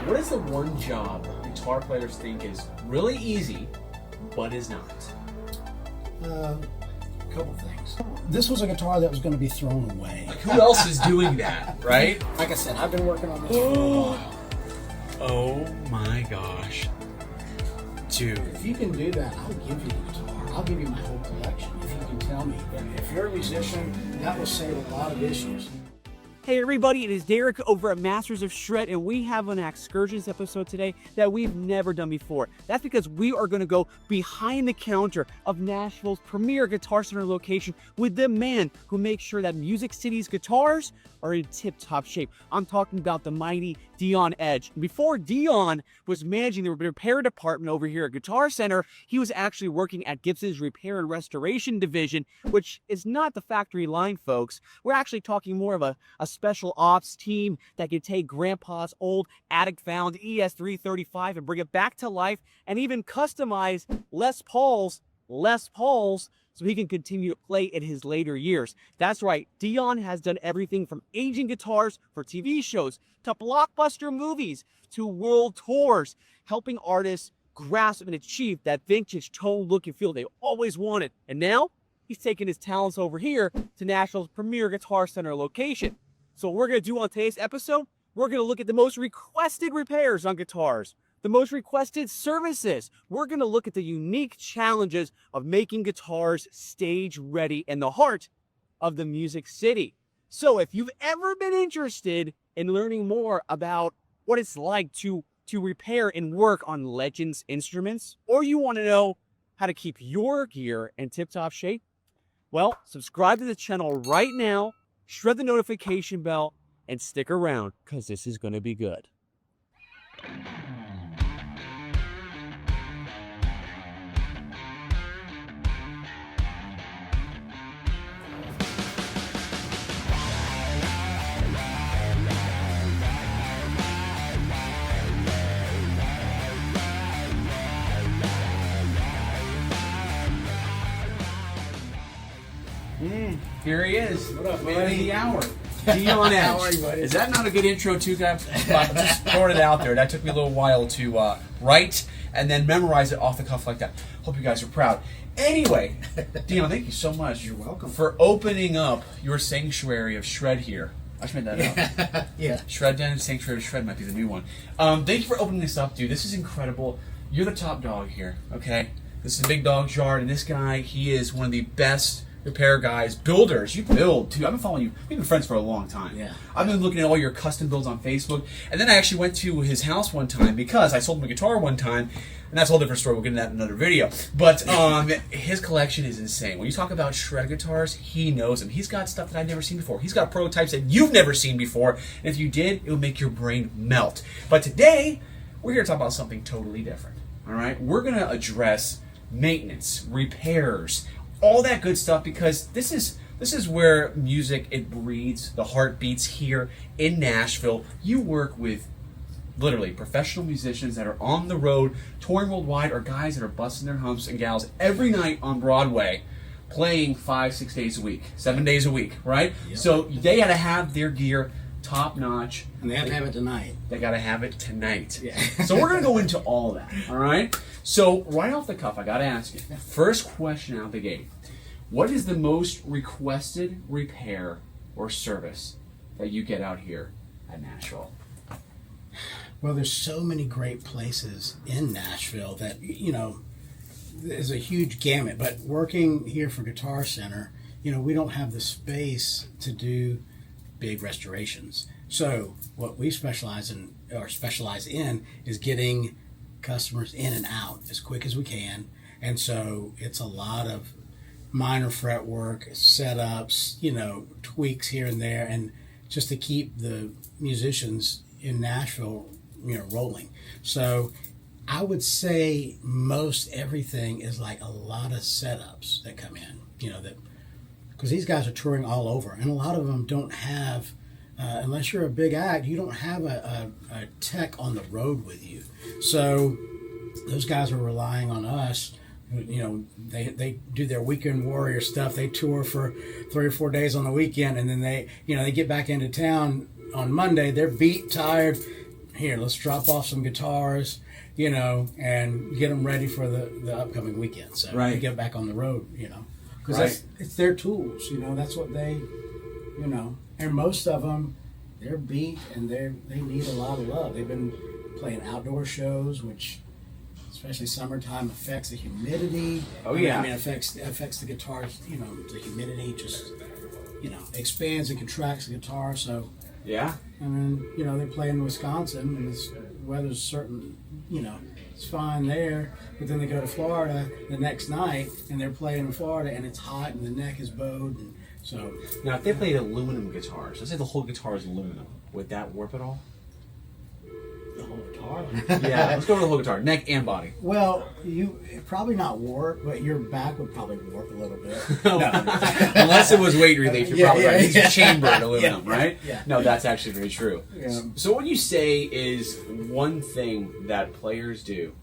What is the one job guitar players think is really easy, but is not? A couple things. This was a guitar that was going to be thrown away. Like, who else is doing that, right? Like I said, I've been working on this for a while. Oh my gosh. Dude. If you can do that, I'll give you the guitar. I'll give you my whole collection if you can tell me. If you're a musician, that will save a lot of issues. Hey everybody, it is Derek over at Masters of Shred, and we have an Axescursions episode today that we've never done before. That's because we are going to go behind the counter of Nashville's premier Guitar Center location with the man who makes sure that Music City's guitars are in tip-top shape. I'm talking about the mighty Dion Edge. Before Dion was managing the repair department over here at Guitar Center, he was actually working at Gibson's Repair and Restoration Division, which is not the factory line, folks. We're actually talking more of a special ops team that can take Grandpa's old attic-found ES335 and bring it back to life and even customize Les Pauls so he can continue to play in his later years. That's right, Dion has done everything from aging guitars for TV shows to blockbuster movies to world tours, helping artists grasp and achieve that vintage tone, look, and feel they always wanted. And now, he's taking his talents over here to Nashville's premier Guitar Center location. So what we're going to do on today's episode, we're going to look at the most requested repairs on guitars, the most requested services. We're going to look at the unique challenges of making guitars stage ready in the heart of the Music City. So if you've ever been interested in learning more about what it's like to repair and work on Legends instruments, or you want to know how to keep your gear in tip-top shape, well, subscribe to the channel right now, shred the notification bell, and stick around, because this is going to be good. Here he is. What up, Man buddy? of the hour. Dion Edge. How are you, buddy? Is that not a good intro too, guys? Just throwing it out there. That took me a little while to write and then memorize it off the cuff like that. Hope you guys are proud. Anyway, Dion, thank you so much. You're welcome. For opening up your sanctuary of shred here. I just made that up. Yeah. Shred Den, Sanctuary of Shred might be the new one. Thank you for opening this up, dude. This is incredible. You're the top dog here, okay? This is a big dog's yard, and this guy, he is one of the best repair guys, builders. You build too. I've been following you. We've been friends for a long time. Yeah. I've been looking at all your custom builds on Facebook, and then I actually went to his house one time because I sold him a guitar one time, and that's a whole different story. We'll get into that in another video. But his collection is insane. When you talk about shred guitars, he knows them. He's got stuff that I've never seen before. He's got prototypes that you've never seen before, and if you did, it would make your brain melt. But today, we're here to talk about something totally different. All right, we're going to address maintenance, repairs, all that good stuff, because this is where music, it breathes, the heart beats here in Nashville. You work with literally professional musicians that are on the road, touring worldwide, or guys that are busting their humps and gals every night on Broadway, playing 5-6 days a week, 7 days a week, right? Yep. So they got to have their gear top notch. And they have to have it tonight. They got to have it tonight. Yeah. So we're going to go into all that, all right? So right off the cuff, I got to ask you, first question out the gate. What is the most requested repair or service that you get out here at Nashville? Well, there's so many great places in Nashville that, you know, there's a huge gamut. But working here for Guitar Center, you know, we don't have the space to do big restorations. So what we specialize in is getting customers in and out as quick as we can. And so it's a lot of minor fret work, setups, you know, tweaks here and there, and just to keep the musicians in Nashville, you know, rolling. So I would say most everything is like a lot of setups that come in, you know, that because these guys are touring all over, and a lot of them don't have, unless you're a big act, you don't have a tech on the road with you. So those guys are relying on us. You know, they do their weekend warrior stuff. They tour for 3 or 4 days on the weekend, and then they get back into town on Monday. They're beat, tired. here, let's drop off some guitars, and get them ready for the upcoming weekend. So Right. we get back on the road, because Right. it's their tools, that's what they, and most of them, they're beat and they need a lot of love. They've been playing outdoor shows, which, especially summertime, affects the humidity. Oh, yeah. I mean, affects the guitars. The humidity just expands and contracts the guitar. So, Yeah. and then they're playing in Wisconsin, and the weather's certain. It's fine there, but then they go to Florida the next night, and they're playing in Florida, and it's hot, and the neck is bowed, and so. Now, if they played aluminum guitars, let's say the whole guitar is aluminum, would that warp at all? The whole guitar. Yeah, let's go with the whole guitar, neck and body. Well, probably not warp, but your back would probably warp a little bit. Unless it was weight relief, you're probably right. It's chambered aluminum, Yeah, right? yeah. No, that's actually very true. Yeah. So what you say is one thing that players do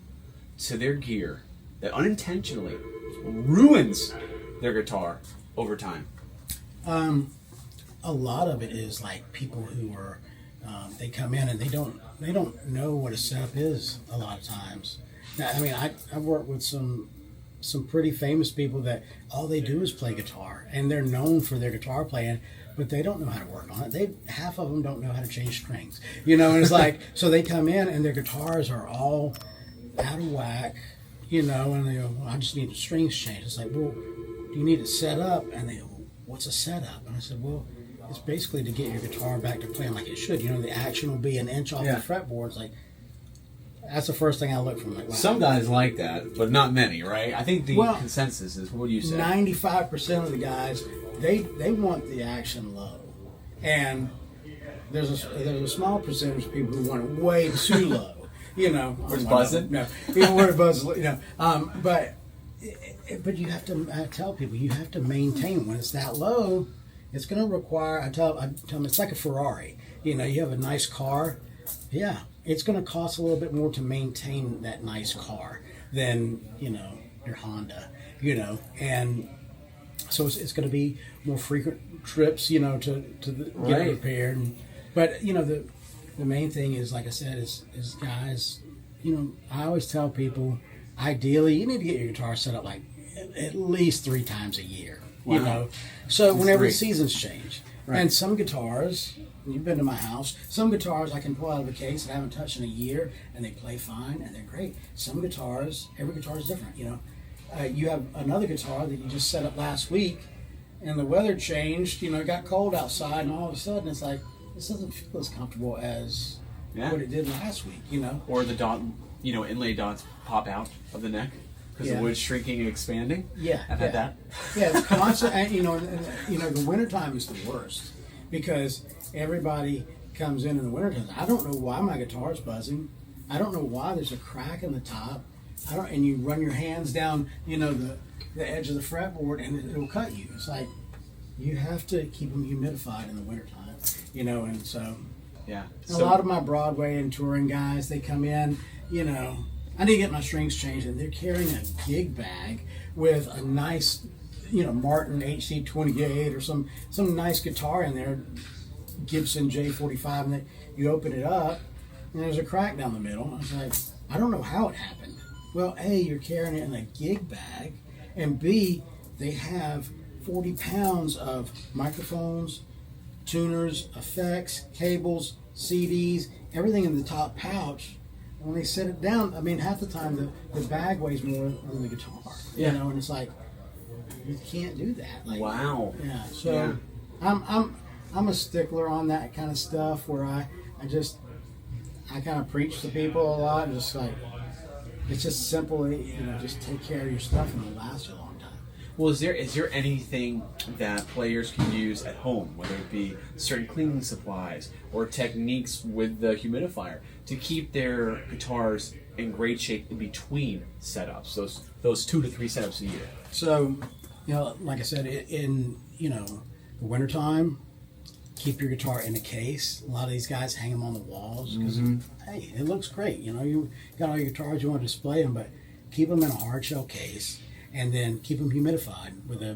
to their gear that unintentionally ruins their guitar over time? A lot of it is like people who are they come in and they don't know what a setup is a lot of times. Now, I mean, I've worked with some pretty famous people that all they do is play guitar, and they're known for their guitar playing, but they don't know how to work on it. Half of them don't know how to change strings, and it's like, so they come in and their guitars are all out of whack, and they go, well, I just need the strings changed. It's like, well, do you need it set up? And they go, what's a setup? And I said, well, it's basically to get your guitar back to playing like it should. The action will be an inch off the fretboard. It's like, that's the first thing I look for. Like, wow. Some guys like that, but not many, right? I think the consensus is, what do you say? 95% of the guys, they want the action low. And there's a small percentage of people who want it way too low. Where's buzzing? No, where it buzzes. But you have to. I tell people you have to maintain when it's that low. It's going to require. I tell them it's like a Ferrari. You have a nice car. Yeah, it's going to cost a little bit more to maintain that nice car than your Honda. And so it's going to be more frequent trips. To get it repaired. But the main thing is, like I said, is guys. I always tell people, ideally, you need to get your guitar set up like at least 3 times a year. Wow. So whenever the seasons change. Right. And some guitars, you've been to my house, some guitars I can pull out of a case that I haven't touched in a year, and they play fine, and they're great. Some guitars, every guitar is different, you have another guitar that you just set up last week, and the weather changed, it got cold outside, and all of a sudden it's like, this doesn't feel as comfortable as what it did last week, Or the dot, inlay dots pop out of the neck because the wood's shrinking and expanding. Yeah, I've had that. Yeah, it's constant. And, the wintertime is the worst because everybody comes in the wintertime. I don't know why my guitar's buzzing. I don't know why there's a crack in the top. And you run your hands down, the edge of the fretboard, and it'll cut you. It's like you have to keep them humidified in the wintertime, and so. Yeah. A lot of my Broadway and touring guys, they come in, I need to get my strings changed, and they're carrying a gig bag with a nice, Martin HC28 or some nice guitar in there, Gibson J45, and you open it up, and there's a crack down the middle. I was like, I don't know how it happened. Well, A, you're carrying it in a gig bag, and B, they have 40 pounds of microphones, tuners, effects, cables, CDs, everything in the top pouch. When they set it down, I mean, half the time the bag weighs more than the guitar. And it's like, you can't do that. Like, wow. Yeah. So I'm a stickler on that kind of stuff where I kind of preach to people a lot, and just like, it's just simple, just take care of your stuff and it'll last you a long time. Well, is there anything that players can use at home, whether it be certain cleaning supplies or techniques with the humidifier, to keep their guitars in great shape in between setups, those 2 to 3 setups a year? So, like I said, in the wintertime, keep your guitar in a case. A lot of these guys hang them on the walls because, hey, it looks great. You got all your guitars, you want to display them, but keep them in a hard shell case. And then keep them humidified with a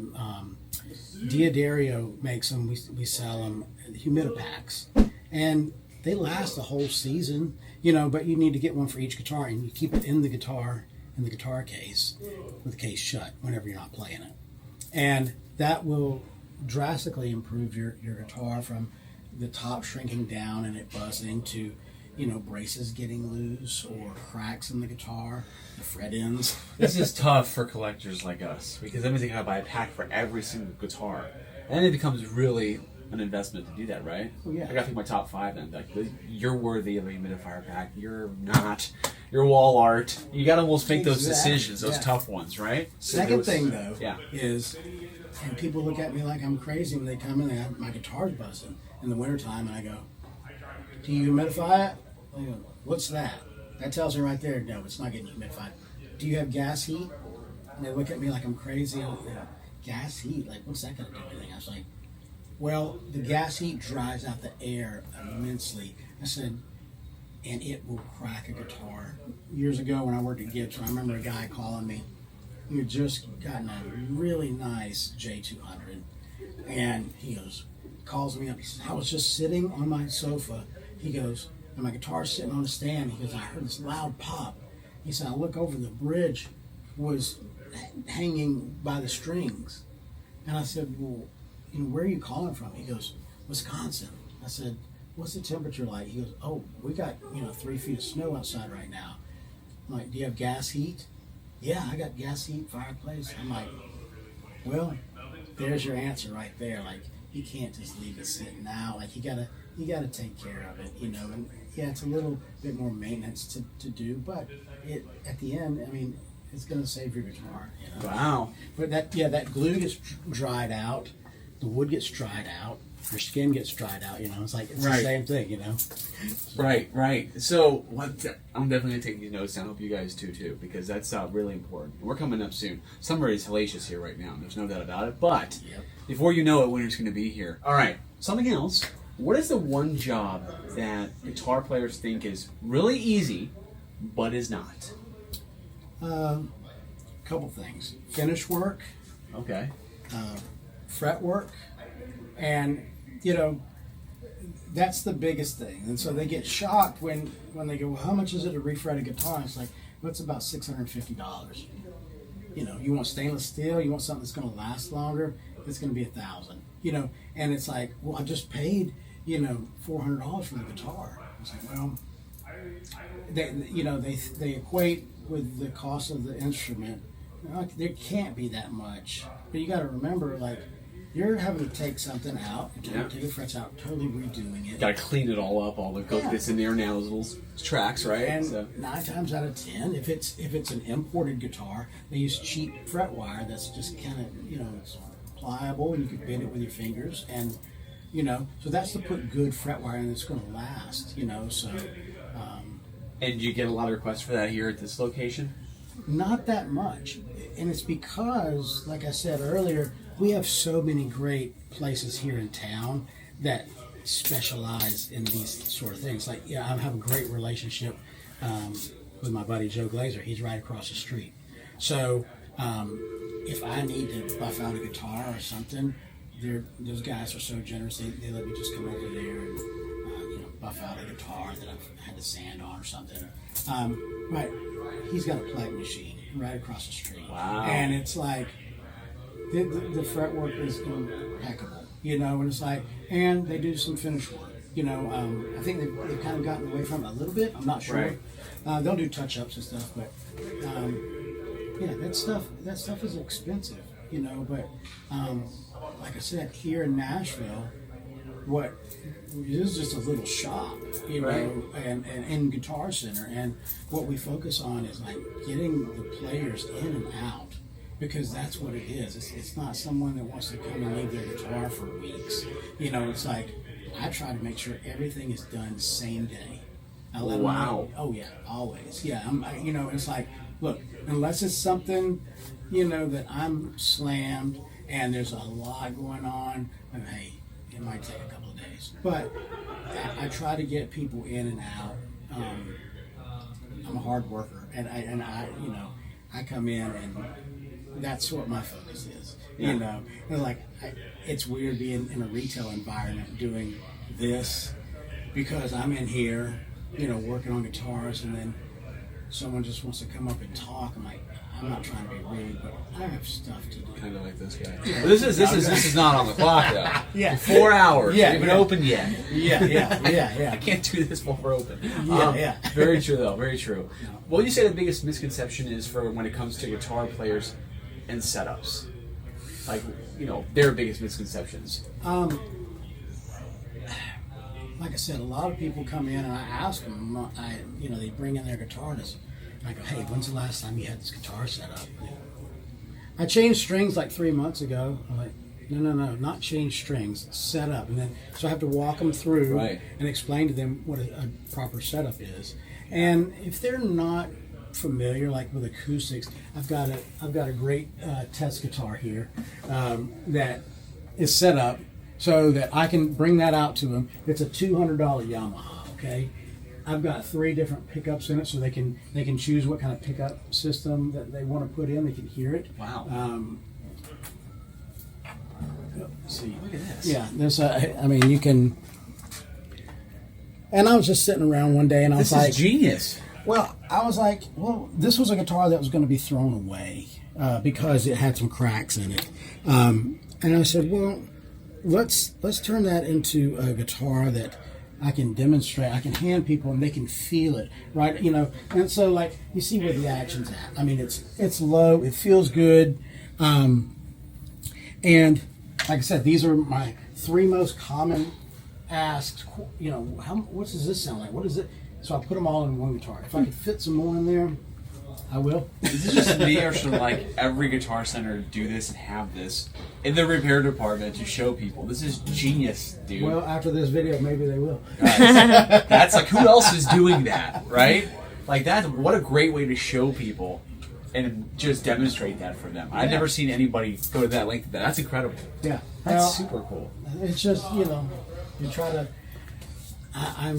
Diodario makes them. We sell them humidipacks, and they last the whole season. You know, but you need to get one for each guitar, and you keep it in the guitar case with the case shut whenever you're not playing it. And that will drastically improve your guitar from the top shrinking down and it buzzing to, you know, braces getting loose or cracks in the guitar, the fret ends. This is tough for collectors like us because that means they gotta buy a pack for every single guitar, and then it becomes really an investment to do that, right? Oh, yeah. I gotta pick my top 5 then. Like, you're worthy of a humidifier pack. You're not. Your wall art. You gotta almost make those decisions, those tough ones, right? Second thing though, yeah, is, and people look at me like I'm crazy when they come in and have my guitar's buzzing in the wintertime, and I go, "Do you humidify it?" They go, "What's that?" That tells me right there, no, it's not getting humidified. "Do you have gas heat?" And they look at me like I'm crazy. You know, gas heat? Like, what's that gonna do anything? I was like, well, the gas heat dries out the air immensely. I said, and it will crack a guitar. Years ago when I worked at Gibson, I remember a guy calling me who had just gotten a really nice J200. And he calls me up. He says, I was just sitting on my sofa. He goes, and my guitar's sitting on a stand. He goes, I heard this loud pop. He said, I look over, the bridge was hanging by the strings. And I said, well, you know, where are you calling from? He goes, Wisconsin. I said, what's the temperature like? He goes, oh, we got, 3 feet of snow outside right now. I'm like, do you have gas heat? Yeah, I got gas heat, fireplace. I'm like, well, there's your answer right there. Like, you can't just leave it sitting out. Like, you gotta take care of it, And yeah, it's a little bit more maintenance to do, but at the end, I mean, it's gonna save your guitar. Wow. But that glue gets dried out. The wood gets dried out, your skin gets dried out, it's like, it's the same thing, Right. So, I'm definitely going to take these notes down. I hope you guys too, because that's really important. We're coming up soon. Summer is hellacious here right now, there's no doubt about it, but before you know it, winter's going to be here. All right, something else. What is the one job that guitar players think is really easy, but is not? Couple things. Finish work. Okay. Fret work, and that's the biggest thing. And so they get shocked when they go, well, how much is it to refret a guitar? And it's like, well, it's about $650. You want stainless steel, you want something that's going to last longer, it's going to be $1,000. And it's like, well, I just paid $400 for the guitar. It's like, well, they equate with the cost of the instrument. There can't be that much, but you got to remember, like, you're having to take something out, take the frets out, totally redoing it. Got to clean it all up, all the goat that's in there now, those little tracks, right? And 9 times out of 10, if it's an imported guitar, they use cheap fret wire that's just kind of it's pliable, and you can bend it with your fingers, and so that's to put good fret wire in that's going to last. So. And you get a lot of requests for that here at this location? Not that much, and it's because, like I said earlier, we have so many great places here in town that specialize in these sort of things. Like, I have a great relationship with my buddy Joe Glazer. He's right across the street. So if I need to buff out a guitar or something, those guys are so generous. They let me just come over there and buff out a guitar that I've had to sand on or something. But he's got a plug machine right across the street. Wow. And it's like, the fretwork is impeccable, and it's like, and they do some finish work, I think they've kind of gotten away from it a little bit. I'm not sure. Right. They'll do touch-ups and stuff, but that stuff is expensive, but like I said, here in Nashville, what is just a little shop, and in Guitar Center, and what we focus on is like getting the players in and out. Because that's what it is. It's not someone that wants to come and leave their guitar for weeks. It's like, I try to make sure everything is done the same day. Wow. Oh yeah, always. Yeah, it's like, look, unless it's something, that I'm slammed and there's a lot going on, and hey, it might take a couple of days. But I try to get people in and out. I'm a hard worker, and I come in and that's what my focus is. It's weird being in a retail environment doing this, because I'm in here working on guitars, and then someone just wants to come up and talk. I'm like, I'm not trying to be rude, but I have stuff to do. Kind of like this guy. Well, this is not on the clock though. Yeah. 4 hours. Yeah, We haven't yeah. opened yet. Yeah. I can't do this while we're open. Yeah. Very true though. Very true. What would you say the biggest misconception is for when it comes to guitar players and setups? Like, their biggest misconceptions. Like I said, a lot of people come in and I ask them, they bring in their guitarist. I go, hey, when's the last time you had this guitar set up? I changed strings like 3 months ago. I'm like, no, not change strings, set up. And then, so I have to walk them through and explain to them what a proper setup is. And if they're not familiar, like with acoustics, I've got a great test guitar here that is set up so that I can bring that out to them. It's a $200 Yamaha, okay? I've got 3 different pickups in it, so they can choose what kind of pickup system that they want to put in. They can hear it. Wow. Let's see. Look at this. Yeah, there's you can. And I was just sitting around one day, and I was like, "This is genius." Well, I was like, this was a guitar that was going to be thrown away because it had some cracks in it. And I said, well, let's turn that into a guitar that I can demonstrate, I can hand people, and they can feel it, right? And so like you see where the action's at. I mean, it's low, it feels good, and like I said, these are my 3 most common asked. What does this sound like? What is it? So I put them all in one guitar. If I could fit some more in there, I will. Is this just me, or should every Guitar Center do this and have this in the repair department to show people? This is genius, dude. Well, after this video, maybe they will. That's like, who else is doing that, right? Like what a great way to show people and just demonstrate that for them. I've never seen anybody go to that length. That's incredible. Yeah, That's super cool. It's just you try to. I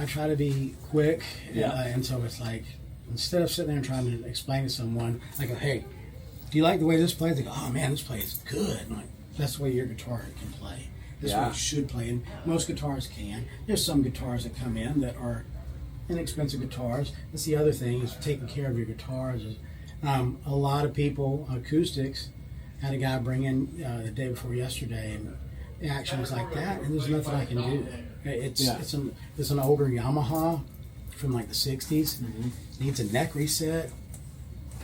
try to be quick, and so it's like, instead of sitting there and trying to explain to someone, I go, hey, do you like the way this plays? They go, oh man, this plays good. I'm like, that's the way your guitar can play. This way it should play, and most guitars can. There's some guitars that come in that are inexpensive guitars. That's the other thing, is taking care of your guitars. A lot of people, acoustics, had a guy bring in the day before yesterday, and the action was like that, and there's nothing I can do. It's an older Yamaha from like the 60s. Needs a neck reset.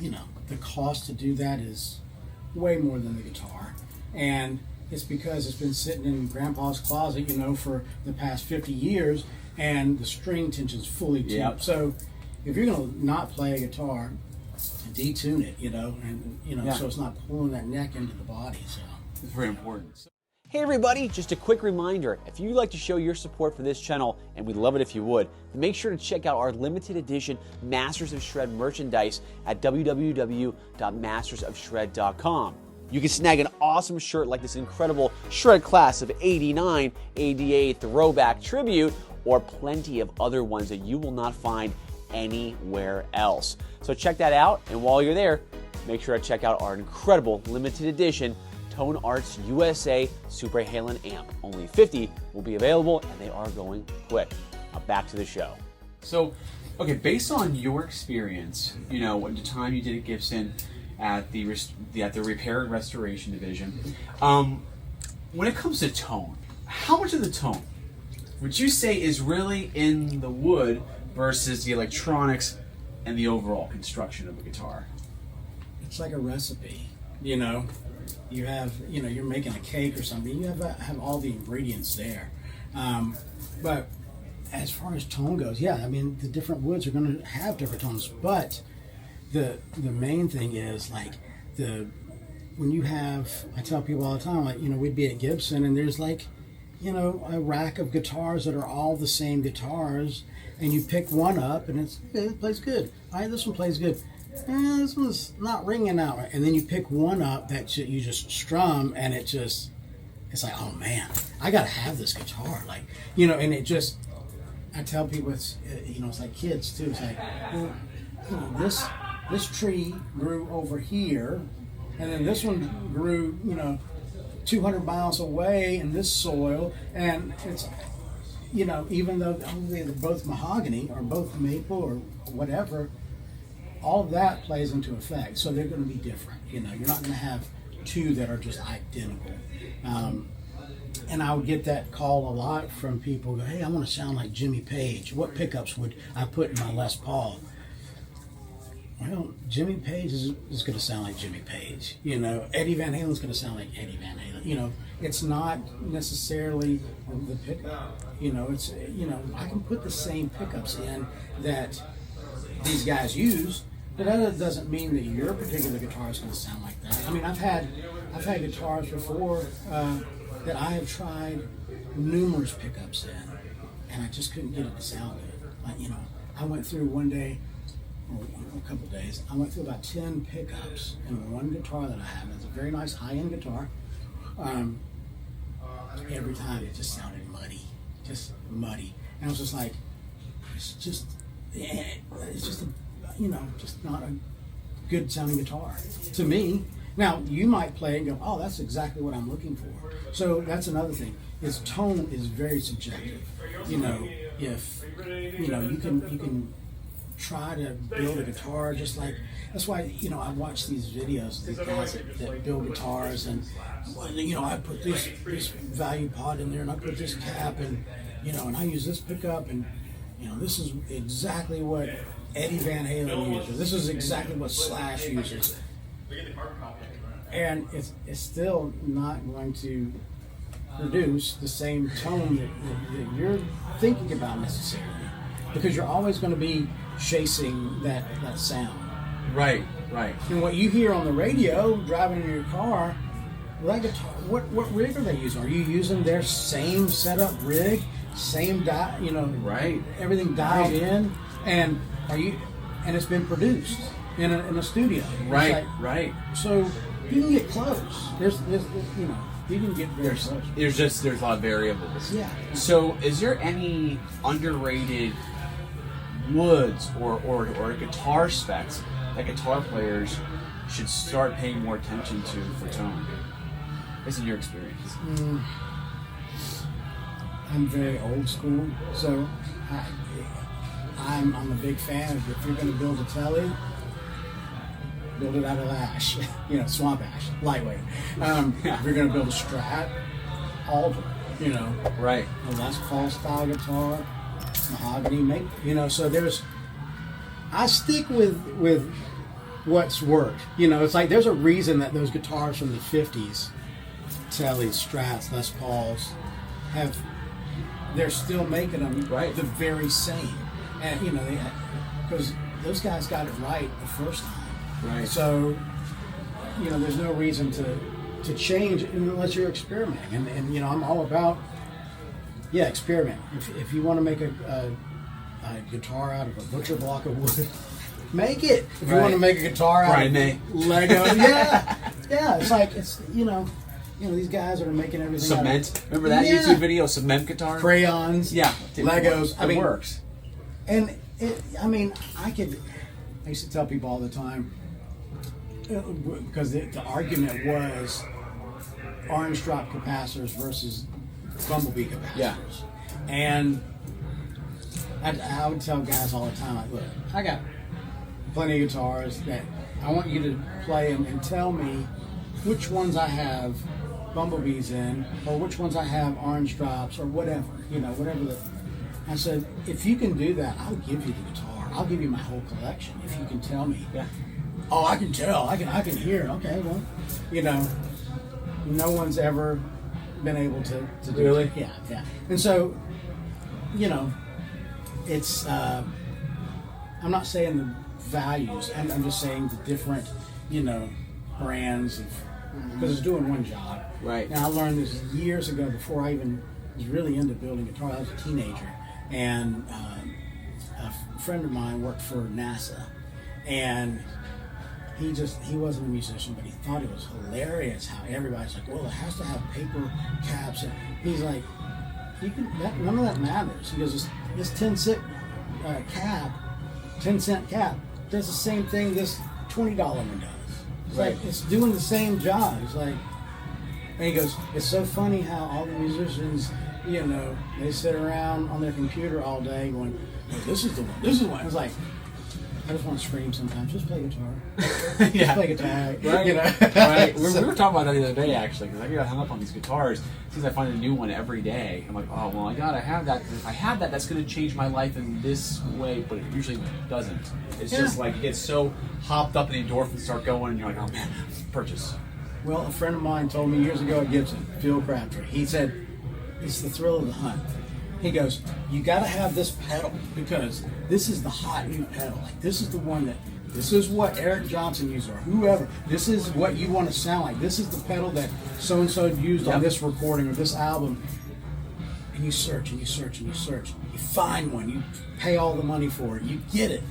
The cost to do that is way more than the guitar, and it's because it's been sitting in Grandpa's closet, for the past 50 years, and the string tension's fully tuned. So if you're gonna not play a guitar, detune it, so it's not pulling that neck into the body. So It's very important. Hey everybody, just a quick reminder, if you'd like to show your support for this channel, and we'd love it if you would, then make sure to check out our limited edition Masters of Shred merchandise at www.mastersofshred.com. You can snag an awesome shirt like this incredible Shred Class of '89 ADA Throwback Tribute, or plenty of other ones that you will not find anywhere else. So check that out, and while you're there, make sure to check out our incredible limited edition Tone Arts USA Super Halen amp. Only 50 will be available, and they are going quick. Now back to the show. So, okay, based on your experience, the time you did at Gibson at the repair and restoration division, when it comes to tone, how much of the tone would you say is really in the wood versus the electronics and the overall construction of a guitar? it's like a recipe. You have, you're making a cake or something. You have all the ingredients there. But as far as tone goes, the different woods are going to have different tones. But the main thing is when you have, I tell people all the time, we'd be at Gibson and there's a rack of guitars that are all the same guitars, and you pick one up and it plays good. All right, this one plays good. This one's not ringing out right. And then you pick one up that you just strum, and it's like, oh man, I gotta have this guitar, and it just, I tell people it's like kids too. It's like, this tree grew over here, and then this one grew 200 miles away in this soil, and you know, even though they're both mahogany or both maple or whatever, all of that plays into effect. So they're going to be different. You know, you're not going to have two that are just identical. And I would get that call a lot from people. Go, hey, I want to sound like Jimmy Page. What pickups would I put in my Les Paul? Well, Jimmy Page is going to sound like Jimmy Page. You know, Eddie Van Halen's going to sound like Eddie Van Halen. You know, it's not necessarily the pickup. You know, it's, you know, I can put the same pickups in that these guys use, but that doesn't mean that your particular guitar is going to sound like that. I mean, I've had guitars before that I have tried numerous pickups in, and I just couldn't get it to sound good. Like, you know, I went through one day, or a couple of days, I went through about 10 pickups in one guitar that I have. It's a very nice high-end guitar. Every time it just sounded muddy. And I was just like, it's just just not a good sounding guitar to me. Now, you might play and go, oh, that's exactly what I'm looking for. So that's another thing. Is tone is very subjective. You know, if, you know, you can try to build a guitar just like, that's why, you know, I watch these videos of these guys that build guitars, and, you know, I put this value pod in there, and I put this cap, and, you know, and I use this pickup, and, you know, this is exactly what Eddie Van Halen uses. This is exactly what Slash uses. And it's still not going to produce the same tone that you're thinking about necessarily, because you're always going to be chasing that sound. Right. And what you hear on the radio, driving in your car, that guitar, what rig are they using? Are you using their same setup rig, same you know, right? Everything dialed in, and it's been produced in a studio. Right. Like, right. So you can get close. There's you know, you can get very close. There's a lot of variables. Yeah. So is there any underrated woods or guitar specs that guitar players should start paying more attention to for tone? What's in your experience? I'm very old school, so I'm a big fan of, if you're going to build a telly, build it out of ash, you know, swamp ash, lightweight. If you're going to build a Strat, alder, you know. Right. A Les Paul style guitar, mahogany, maybe, you know. So I stick with what's worked. You know, it's like there's a reason that those guitars from the 50s, Tellys, Strats, Les Pauls, they're still making them the very same. And, you know, because those guys got it right the first time. Right. So, you know, there's no reason to change unless you're experimenting. And you know, I'm all about, experiment. If you want to make a guitar out of a butcher block of wood, make it. If you want to make a guitar out of Lego, it's like, it's, you know, these guys are making everything cement. Remember that YouTube video, cement guitar? Crayons. Yeah. Legos. It works. And I used to tell people all the time, because the argument was orange drop capacitors versus bumblebee capacitors. Yeah. And I would tell guys all the time, like, look, I got plenty of guitars that I want you to play them and tell me which ones I have bumblebees in, or which ones I have orange drops, or whatever, whatever I said, if you can do that, I'll give you the guitar. I'll give you my whole collection if you can tell me. Yeah. Oh, I can tell. I can hear. Okay, well, no one's ever been able to do really? It. Yeah. And so, it's. I'm not saying the values. I'm just saying the different, brands of, because it's doing one job. Right. Now I learned this years ago before I even was really into building guitar. I was a teenager, and a friend of mine worked for NASA, and he wasn't a musician, but he thought it was hilarious how everybody's like, well, it has to have paper caps, and he's like, none of that matters. He goes, this 10-cent cap does the same thing this $20 one does. It's like, it's doing the same job. It's like, and he goes, it's so funny how all the musicians you know, they sit around on their computer all day going, oh, this is the one, this is the one. It's like, I just want to scream sometimes. Just play guitar. Just play guitar. Right. You know? Right. We were talking about that the other day, actually, because I got hung up on these guitars. Since I find a new one every day, I'm like, oh, well, I gotta have that. Because if I have that, that's going to change my life in this way, but it usually doesn't. It's just like you get so hopped up and the endorphins start going, and you're like, oh, man, purchase. Well, a friend of mine told me years ago at Gibson, Phil Crabtree, he said, it's the thrill of the hunt. He goes, you got to have this pedal because this is the hot new pedal. Like, this is the one that, this is what Eric Johnson used or whoever. This is what you want to sound like. This is the pedal that so-and-so used on this recording or this album. And you search and you search and you search. You find one. You pay all the money for it. You get it.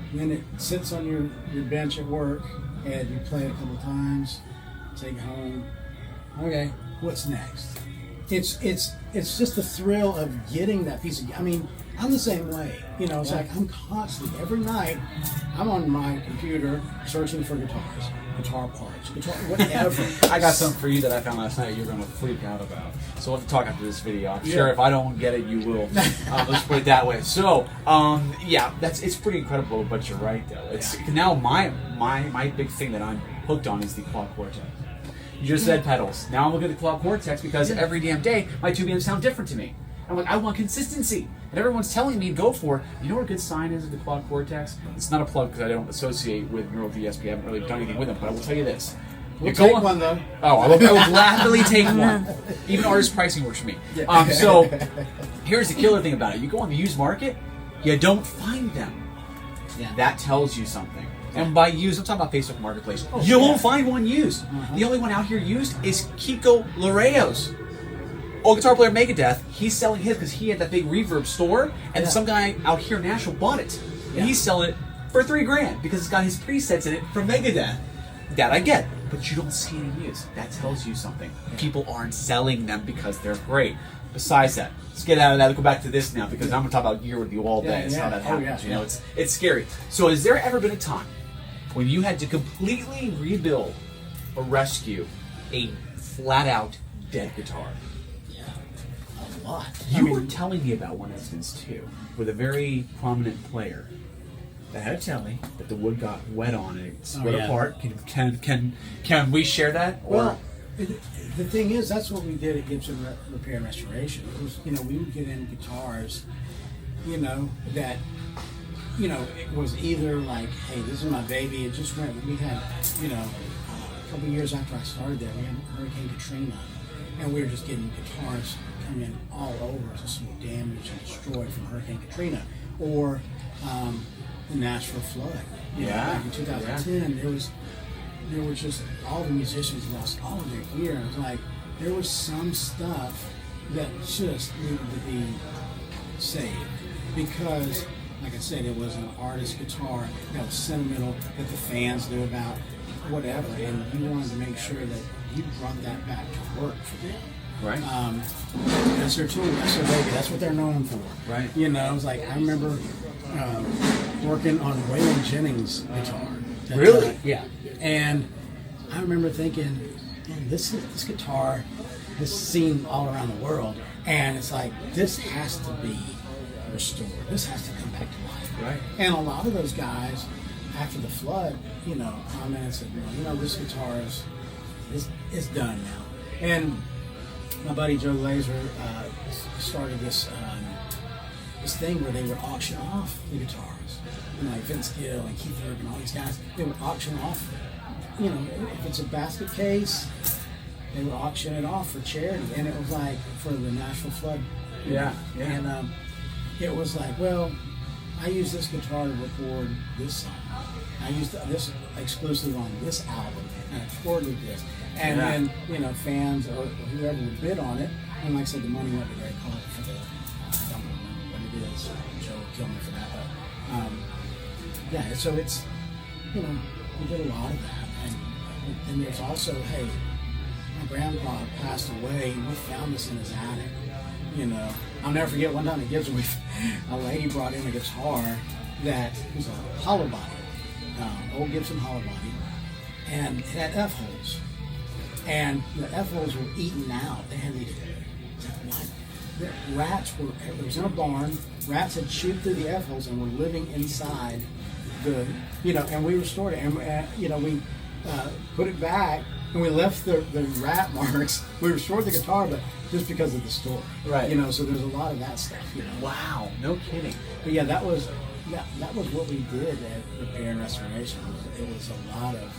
And then it sits on your bench at work and you play it a couple times, take it home. Okay, what's next? It's just the thrill of getting that piece of. I mean, I'm the same way. You know, it's like I'm constantly every night. I'm on my computer searching for guitars, guitar parts, guitar whatever. I got something for you that I found last night. You're going to freak out about. So we'll have to talk after this video. I'm sure if I don't get it, you will. Let's put it that way. So, it's pretty incredible. But you're right, though. It's now my big thing that I'm hooked on is the Claw Cortex. You just said pedals. Now I'm looking at the Claw Cortex because every damn day my tube amps sound different to me. I'm like, I want consistency. And everyone's telling me to go for it. You know what a good sign is of the Claw Cortex? It's not a plug because I don't associate with Neural DSP. I haven't really done anything with them, but I will tell you this. We'll take one, though. Oh, I will gladly take one. Even artist pricing works for me. So here's the killer thing about it. You go on the used market, you don't find them. Yeah. That tells you something. And by used, I'm talking about Facebook Marketplace. You won't find one used. The only one out here used is Kiko Lareo's. Old guitar player Megadeth, he's selling his because he had that big reverb store, and some guy out here in Nashville bought it. And he's selling it for $3,000 because it's got his presets in it from Megadeth. That I get, but you don't see any use. That tells you something. People aren't selling them because they're great. Besides that, let's get out of that. Let's go back to this now because I'm going to talk about gear with you all day. It's how that happens. You know, it's scary. So, has there ever been a time when you had to completely rebuild or rescue a flat-out dead guitar? Yeah, a lot. You were telling me about one instance too, with a very prominent player that had a telly that the wood got wet on it, split apart. Can we share that? Well, the thing is, that's what we did at Gibson Repair and Restoration. It was, you know, we would get in guitars, you know, that, you know, it was either like, hey, this is my baby. It just went. We had, you know, a couple years after I started there, we had Hurricane Katrina, and we were just getting guitars come in all over, just so damaged and destroyed from Hurricane Katrina, or the Nashville flood. You know, back in 2010, there was just all the musicians lost all of their gear. It was like there was some stuff that just needed to be saved because, like I said, it was an artist guitar that was sentimental that the fans knew about, whatever, and you wanted to make sure that you brought that back to work for them. Right. That's their tool. That's their baby. That's what they're known for. Right. You know, it was like I remember working on Waylon Jennings' guitar. Really? Yeah. And I remember thinking, man, this guitar is seen all around the world, and it's like this has to be restored. This has to come back to life. Right. And a lot of those guys, after the flood, you know, commented and said, well, you know, this guitar is done now. And my buddy Joe Laser started this thing where they would auction off the guitars. And like Vince Gill and Keith Urban and all these guys, they would auction off, you know, if it's a basket case, they would auction it off for charity. And it was like for the Nashville flood. Yeah. And it was like, well, I use this guitar to record this song. I used this exclusively on this album, and I recorded this. And then, you know, fans or whoever would bid on it, and like I said, the money went to Greg Collett for the, I don't remember what it is. Joe will kill me for that, but so it's, you know, we did a lot of that. And there's also, hey, my grandpa passed away, and we found this in his attic. You know, I'll never forget one time at Gibson, a lady brought in a guitar that was a hollow body, old Gibson hollow body, and it had F holes. And the F holes were eaten out. They had these, what? the rats were, it was in a barn, rats had chewed through the F-holes and were living inside the, and we restored it. And, we put it back and we left the rat marks. We restored the guitar, but just because of the story. Right. So there's a lot of that stuff, Wow, no kidding. But yeah, that was what we did at repair and restoration. It was a lot of,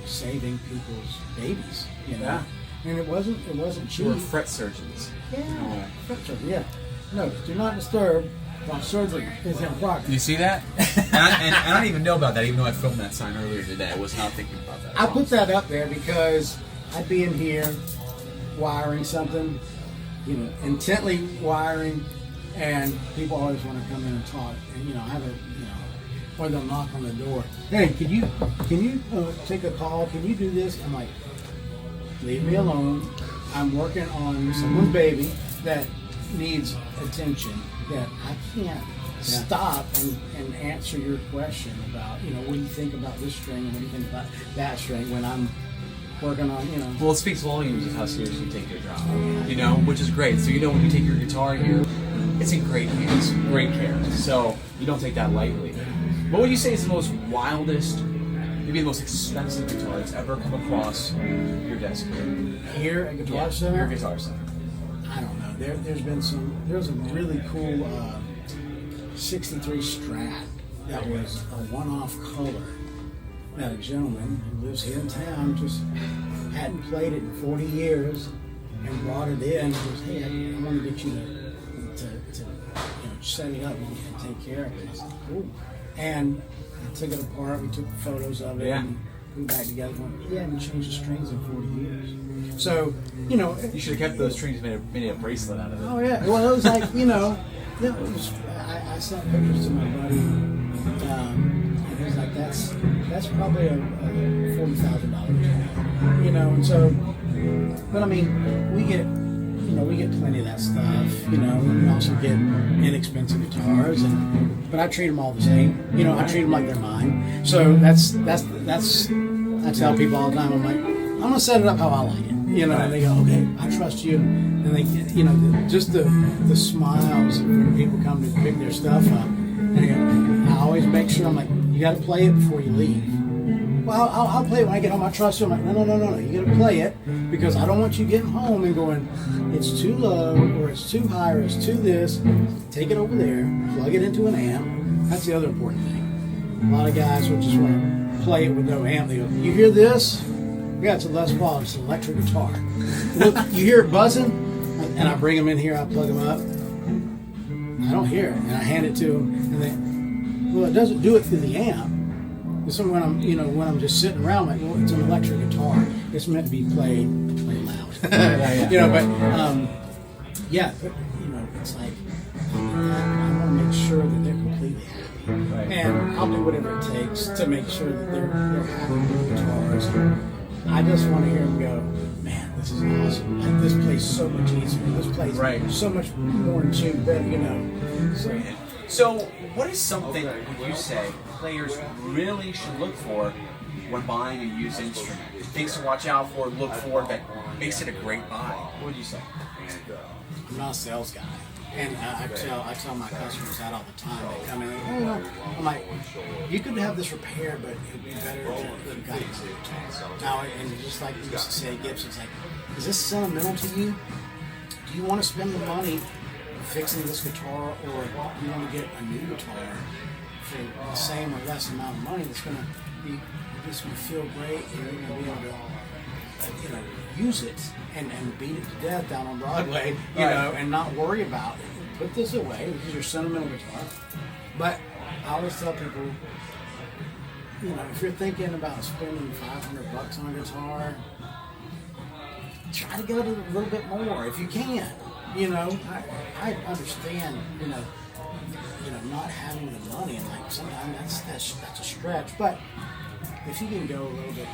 saving people's babies, Yeah. And it wasn't cheap. You were fret surgeons. Yeah, fret surgery, yeah. No, do not disturb while surgery is in progress. You see that? and I don't even know about that, even though I filmed that sign earlier today. I was not thinking about that. I put that up there because I'd be in here wiring something, intently wiring, and people always want to come in and talk. And I have or they'll knock on the door. Hey, can you take a call? Can you do this? I'm like, leave me alone. I'm working on someone's baby that needs attention. That I can't stop and answer your question about, what do you think about this string and what do you think about that string when I'm working on, Well, it speaks volumes of how seriously you take your job, which is great. So, when you take your guitar here, it's in great hands, great care. So, you don't take that lightly. What would you say is the most wildest, maybe the most expensive guitar that's ever come across your desk Here at Guitar Center? Your Guitar Center. I don't know. There's a really cool 63 Strat that was a one-off color that a gentleman who lives here in town just hadn't played it in 40 years and brought it in and goes, hey, I want to get you to set it up and take care of it. I said, cool. And I took it apart, we took photos of it, and put it back together. And we changed the strings in 40 years. So, You should have kept those strings and made a bracelet out of it. Oh yeah. Well, it was like I sent pictures to my buddy, and he was like, "That's probably a $40,000 guitar," And so, but I mean, we get plenty of that stuff. We also get inexpensive guitars, but I treat them all the same. I treat them like they're mine. So that's I tell people all the time. I'm like, I'm gonna set it up how I like it. And they go, okay, I trust you. And they, just the smiles when people come to pick their stuff up. And I always make sure, I'm like, you got to play it before you leave. Well, I'll play it when I get home. I trust you. I'm like, no. You got to play it because I don't want you getting home and going, it's too low or it's too high or it's too this. Take it over there, plug it into an amp. That's the other important thing. A lot of guys will just want to play it with no amp. They go, you hear this? Yeah, it's a Les Paul. It's an electric guitar. Look, you hear it buzzing? And I bring them in here. I plug them up. I don't hear it, and I hand it to them. And they, well, it doesn't do it through the amp. So when I'm just sitting around, like, well, it's an electric guitar. It's meant to be played loud. It's like I want to make sure that they're completely happy. Right. And I'll do whatever it takes to make sure that they're happy with the guitars. I just want to hear them go, man, this is awesome. Like, this plays so much easier. This plays so much more in tune, better, So, what is something would you say players really should look for when buying a used instrument? Things to watch out for, look for that makes it a great buy. What would you say? I'm not a sales guy. And I tell my customers that all the time. They come in and I'm like, you could have this repaired, but it'd be better to have got it now. And just like you used to say, Gibson's like, is this sentimental to you? Do you want to spend the money fixing this guitar, or do you want to get a new guitar for the same or less amount of money that's going to feel great, and you're going to be able to use it and beat it to death down on Broadway, and not worry about it. Put this away because you're sentimental guitar. But I always tell people, if you're thinking about spending $500 on a guitar, try to go to a little bit more if you can. I understand, not having the money, and like sometimes that's a stretch. But if you can go a little bit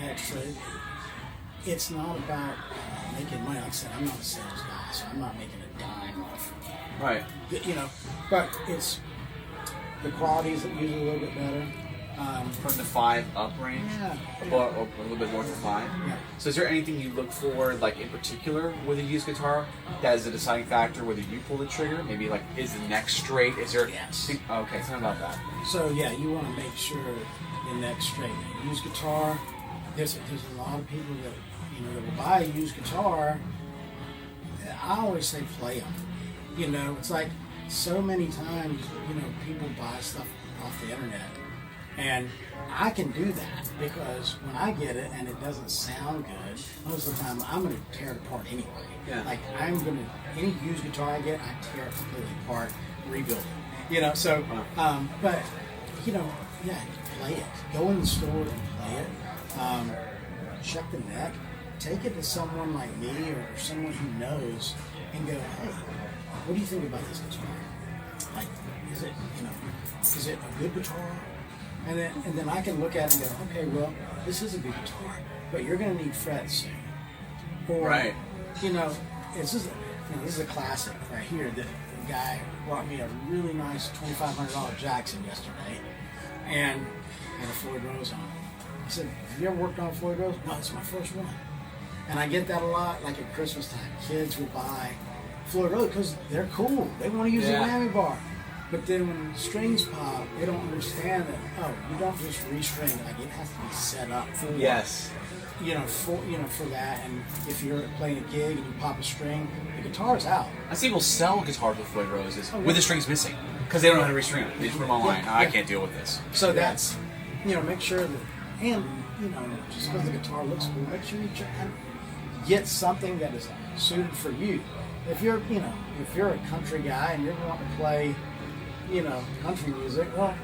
extra, it's not about making money. Like I said, I'm not a sales guy, so I'm not making a dime off. Right. But it's the quality is usually a little bit better. From the 5 up range, Yeah. or a little bit north of 5. Yeah. So is there anything you look for, like in particular, with a used guitar that is a deciding factor whether you pull the trigger? Maybe like, is the neck straight? Is there? Yes. Okay, tell me about that. So yeah, you want to make sure the neck's straight. Used guitar, there's a lot of people that that will buy a used guitar. I always say play them. It's like so many times people buy stuff off the internet, and I can do that because when I get it and it doesn't sound good, most of the time I'm going to tear it apart anyway. Yeah. Like any used guitar I get, I tear it completely apart, rebuild it. But yeah, play it. Go in the store and play it. Check the neck. Take it to someone like me or someone who knows, and go, hey, what do you think about this guitar? Like, is it a good guitar? And then I can look at it and go, okay, well, this is a good guitar, but you're going to need frets soon. Or, Right. this is a classic right here. The guy brought me a really nice $2,500 Jackson yesterday, and had a Floyd Rose on it. I said, have you ever worked on a Floyd Rose? No, it's my first one. And I get that a lot, like at Christmas time. Kids will buy Floyd Rose because they're cool. They want to use the whammy bar. But then when strings pop, they don't understand that, you don't just restring, like it has to be set up for for that. And if you're playing a gig and you pop a string, the guitar's out. I see people sell guitars with Floyd Roses with the strings missing because they don't know how to restring them. They just put them online. I can't deal with this. So that's, make sure that, and, just because the guitar looks cool, make sure you get something that is suited for you. If you're a country guy and you're wanting to play, country music, well,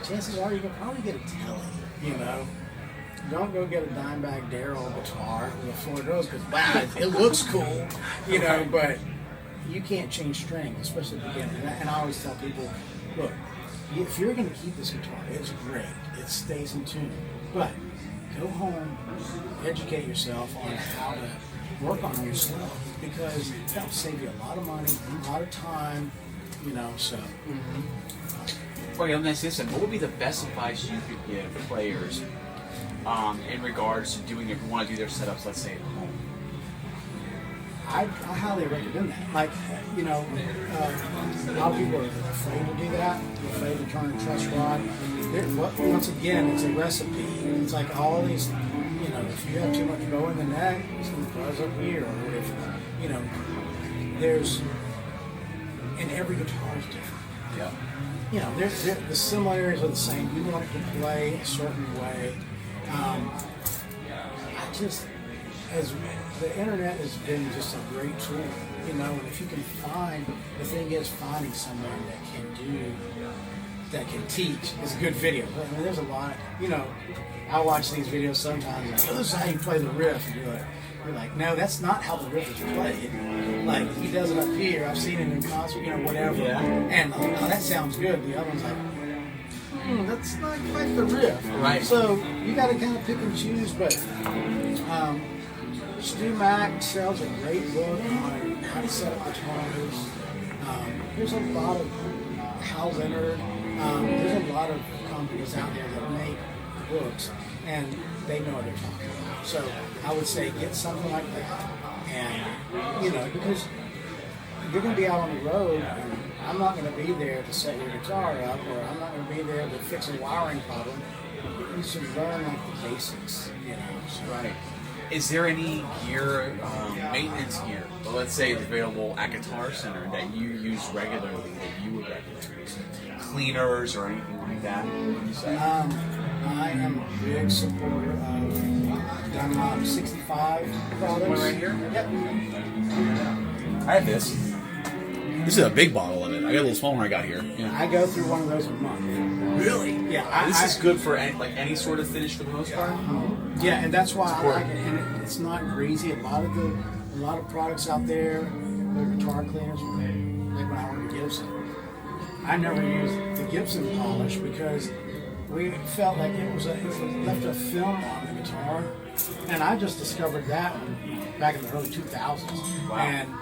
chances are you can probably get a Telly, Don't go get a Dimebag Darrell guitar with a Floyd Rose because, wow, it looks cool, but you can't change strings, especially at the beginning. And I always tell people, look, if you're going to keep this guitar, it's great. It stays in tune. But go home, educate yourself on how to work on yourself because that'll save you a lot of money, a lot of time, so. Okay, let me ask this then. What would be the best advice you could give players in regards to doing, if you want to do their setups, let's say, at home? I highly recommend that. Like, a lot of people are afraid to do that. They're afraid to turn a truss rod. Once again, it's a recipe. It's like all these, if you have too much bow in the neck, it's going to buzz up here. Or if, there's, and every guitar is different. Yeah. The similarities are the same. You want it to play a certain way. As the internet has been just a great tool, and if you can the thing is finding someone that can teach is a good video. I mean, there's a lot, I watch these videos sometimes, like, this is how you play the riff, and you're like, no, that's not how the riff is played. Like, he does it up here, I've seen it in concert, whatever, and that sounds good. The other one's like, that's not quite the riff. Right. So you got to kind of pick and choose, but Stu Mack sells a great book on how to set up guitars. There's a lot of Hal Leonard. There's a lot of companies out there that make books, and they know what they're talking about. So I would say get something like that, and because you're going to be out on the road, and I'm not going to be there to set your guitar up, or I'm not going to be there to fix a wiring problem. You should learn like the basics, So. Right. Is there any gear, maintenance gear, let's say it's available at Guitar Center that you use regularly, that you would recommend? Cleaners or anything like that? What would you say? I am a big supporter of Dunlop 65 products. One right here? Yep. I have this. This is a big bottle of it. I got a little small one I got here. Yeah. I go through one of those a month. Really? Yeah. This is good for any sort of finish for the most part? Yeah, and that's why I like it. And it's not greasy. A lot of products out there, the guitar cleaners, like when I worked at Gibson, I never used the Gibson polish because we felt like it left a film on the guitar, and I just discovered that back in the early 2000s. Wow. And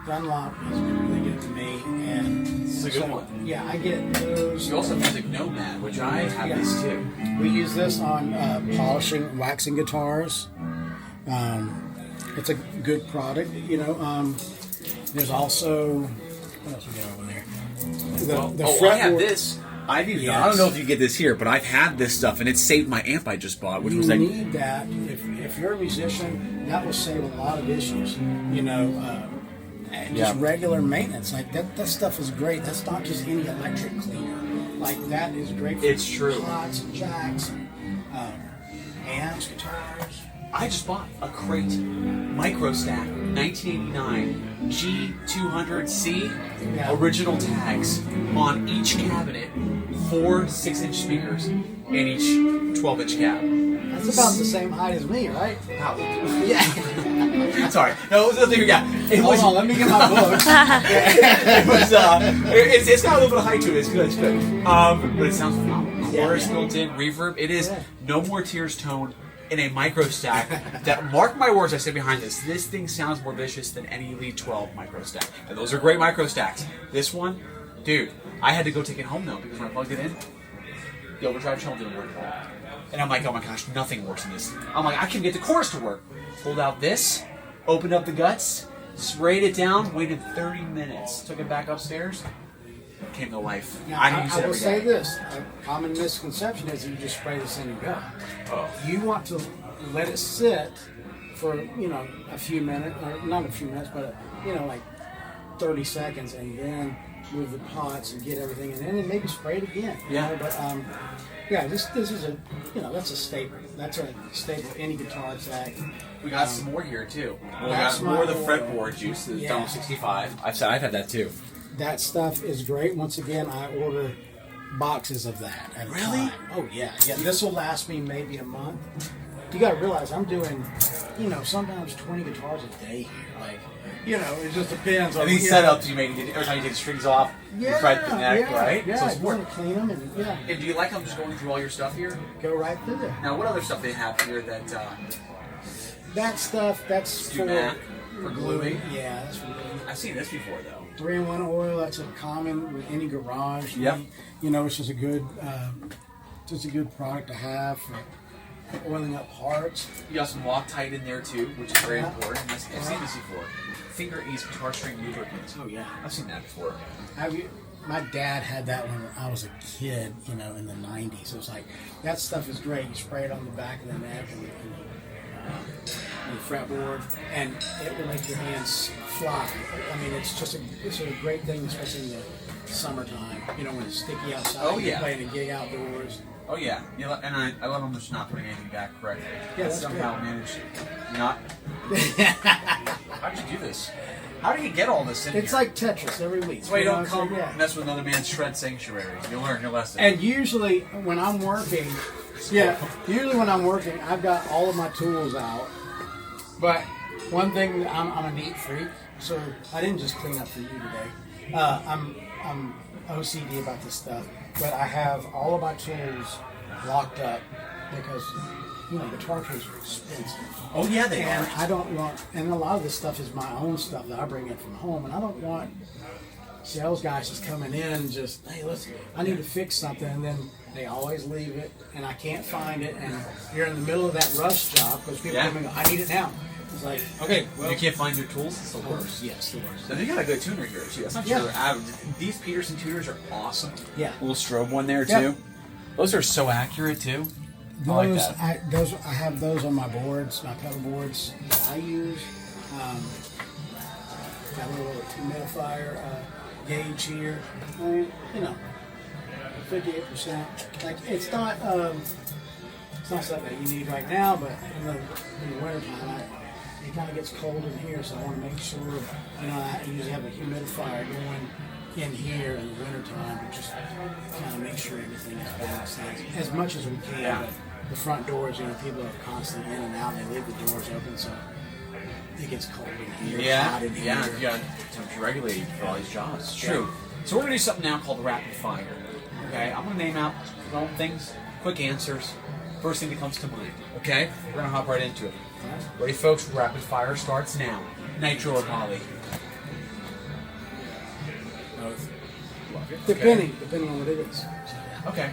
Dunlop is really good to me, and It's a good one. Yeah, I get those. You also have Music Nomad, which I have Yeah. these too. We use this on polishing, waxing guitars. It's a good product, you know. There's also what else we got over there? The I have fretboard- this. I've used. Yes. I don't know if you get this here, but I've had this stuff, and it saved my amp I just bought, which You was like. need that if you're a musician. That will save a lot of issues, you know. And just Yeah. regular maintenance, like that stuff is great. That's not just any electric cleaner. Like that is great for It's true. pots and jacks and amps, guitars. I just bought a crate micro stack 1989 G200C Yeah. original tags on each cabinet, 4 6-inch speakers in each 12-inch cab. That's about the same height as me, right? Wow. Yeah. Sorry. No, it was the thing. Yeah. It Hold was. on, let me get my books. It was. It's got a little bit of height to it. It's good. It's good. But it sounds phenomenal. Chorus built-in reverb. It is No More Tears tone in a micro stack. That, mark my words, I say behind this. This thing sounds more vicious than any Elite 12 micro stack. And those are great micro stacks. This one, dude, I had to go take it home though because when I plugged it in, the overdrive channel didn't work at all. And I'm like, oh my gosh, nothing works in this. I'm like, I can get the chorus to work. Pulled out this, opened up the guts, sprayed it down, waited 30 minutes, took it back upstairs, came to life. Now, I use it I will every say day. this: a common misconception is you just spray this in and go. Oh. You want to let it sit for a few minutes, or not a few minutes, but like 30 seconds, and then move the pots and get everything in, and then maybe spray it again. Yeah. But yeah, this is a that's a staple. That's a staple of any guitar stack. We got some more here too. We that's got more of the my- fretboard juice, the Yeah. Dome 65. I've had that too. That stuff is great. Once again, I order boxes of that at a Really? time. Oh yeah. This will last me maybe a month. You got to realize I'm doing, sometimes 20 guitars a day here. Like, it just depends on And these setups you make, every time you take the strings off, you try the neck, right? Yeah, So it's you more. want to clean them and And do you like them just going through all your stuff here? go right through there. Now, what other stuff they have here that That stuff, that's do that for gluing? Yeah, that's for gluing. I've seen this before though. 3-in-1 oil, that's a common with any garage. Yep. It's just a good, product to have for oiling up parts. You got some Loctite in there too, which is very important. I've seen this before. Finger Ease guitar string lubricant. Oh yeah. I've seen that before. My dad had that when I was a kid, in the 90s. It was like, that stuff is great. You spray it on the back of the neck and the fretboard, and it will make your hands fly. I mean, it's a great thing, especially in the summertime, when it's sticky outside. Oh, You're yeah. playing a gig outdoors. Oh yeah, and I love them just not putting anything back correctly. Yeah, I that's somehow good. managed not. How did you do this? How do you get all this in It's here? like Tetris every week. That's why you don't it's like, come mess with another man's shred sanctuary. You'll learn your lesson. And usually when I'm working, I've got all of my tools out. But one thing, I'm a neat freak, so I didn't just clean up for you today. I'm OCD about this stuff, but I have all of my tools locked up because guitar tools are expensive. Oh yeah, they And are. I don't want, and a lot of this stuff is my own stuff that I bring in from home, and I don't want sales guys just coming in and just, hey, I need to fix something, and then they always leave it, and I can't find it, and you're in the middle of that rush job because people come and go, I need it now. It's like, okay, well, You can't find your tools. It's the worst. yes, the worst. So they got a good tuner here too. That's not Yeah. true. These Peterson tuners are awesome. Yeah. Little strobe one there Yeah. too. Those are so accurate too. I like that. I have those on my boards, my pedal boards that I use. Got a little humidifier gauge here. I mean, 58%. Like it's not something that you need right now, but in the wintertime, it kind of gets cold in here, so I want to make sure. I usually have a humidifier going in here in the wintertime to just kind of make sure everything is balanced as much as we can. Yeah. But the front doors, people are constantly in and out, and they leave the doors open, so it gets cold in here, hot in here. You got temperature regulating for all these jobs. It's true. So we're gonna do something now called rapid fire. Okay, I'm gonna name out random things, quick answers, first thing that comes to mind. Okay, we're gonna hop right into it. Ready, folks? Rapid fire starts now. Nitro or poly? Depending on what it is. So, yeah. Okay.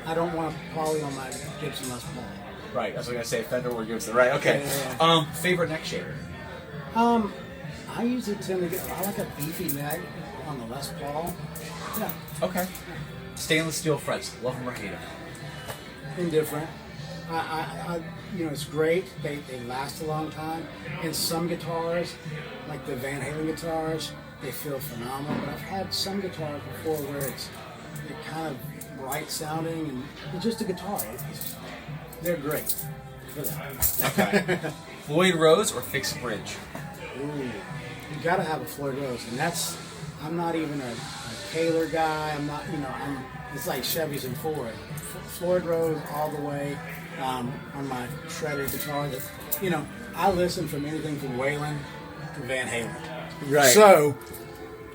I don't want to poly on my Gibson Les Paul. Right. I was going to say Fender or Gibson. Right. Okay. Yeah. Favorite neck shaper? I usually tend to get. I like a beefy neck on the Les Paul. Yeah. Okay. Stainless steel frets. Love them or hate them? Indifferent. I it's great. They last a long time. And some guitars, like the Van Halen guitars, they feel phenomenal. But I've had some guitars before where they're kind of bright sounding and it's just a guitar. They're great for that. Okay. Floyd Rose or fixed bridge? Ooh, you gotta have a Floyd Rose, and I'm not even a Taylor guy. I'm not, it's like Chevys and Ford. Floyd Rose all the way on my shredded guitar. That, I listen from anything from Waylon to Van Halen. Right. So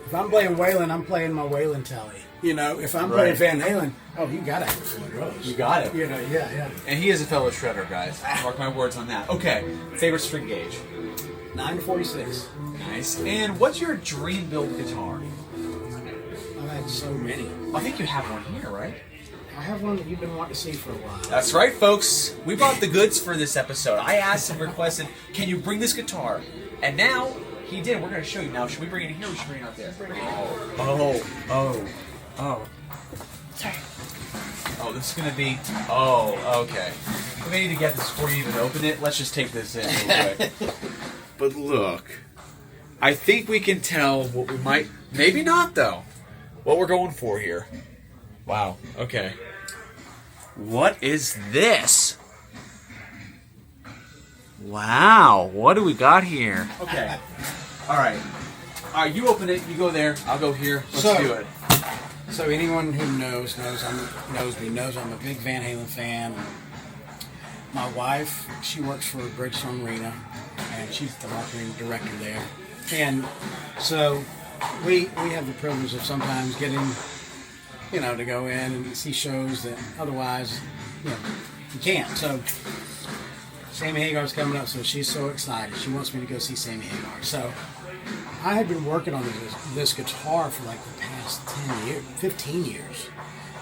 if I'm playing Waylon, I'm playing my Waylon telly. If I'm playing Van Halen, you gotta have a Floyd Rose. You got it. Yeah. And he is a fellow shredder, guys. Mark my words on that. Okay. Favorite string gauge? 946. Nice. And what's your dream build guitar? I've had so many. I think you have one here, right? I have one that you've been wanting to see for a while. That's right, folks. We brought the goods for this episode. I asked and requested, can you bring this guitar? And now, he did. We're going to show you. Now, should we bring it in here or should we bring it out there? Oh, this is going to be... Oh, okay. We may need to get this before you even open it. Let's just take this in real quick. But look, I think we can tell what we might... Maybe not, though. What we're going for here. Wow. Okay. What is this? Wow. What do we got here? Okay. All right. You open it. You go there. I'll go here. Let's do it. So anyone who knows me knows I'm a big Van Halen fan. My wife, she works for Bridgestone Arena, and she's the marketing director there. And so we have the privilege of sometimes getting, to go in and see shows that otherwise, you can't. So Sammy Hagar's coming up, so she's so excited. She wants me to go see Sammy Hagar. So I had been working on this guitar for like the past 15 years.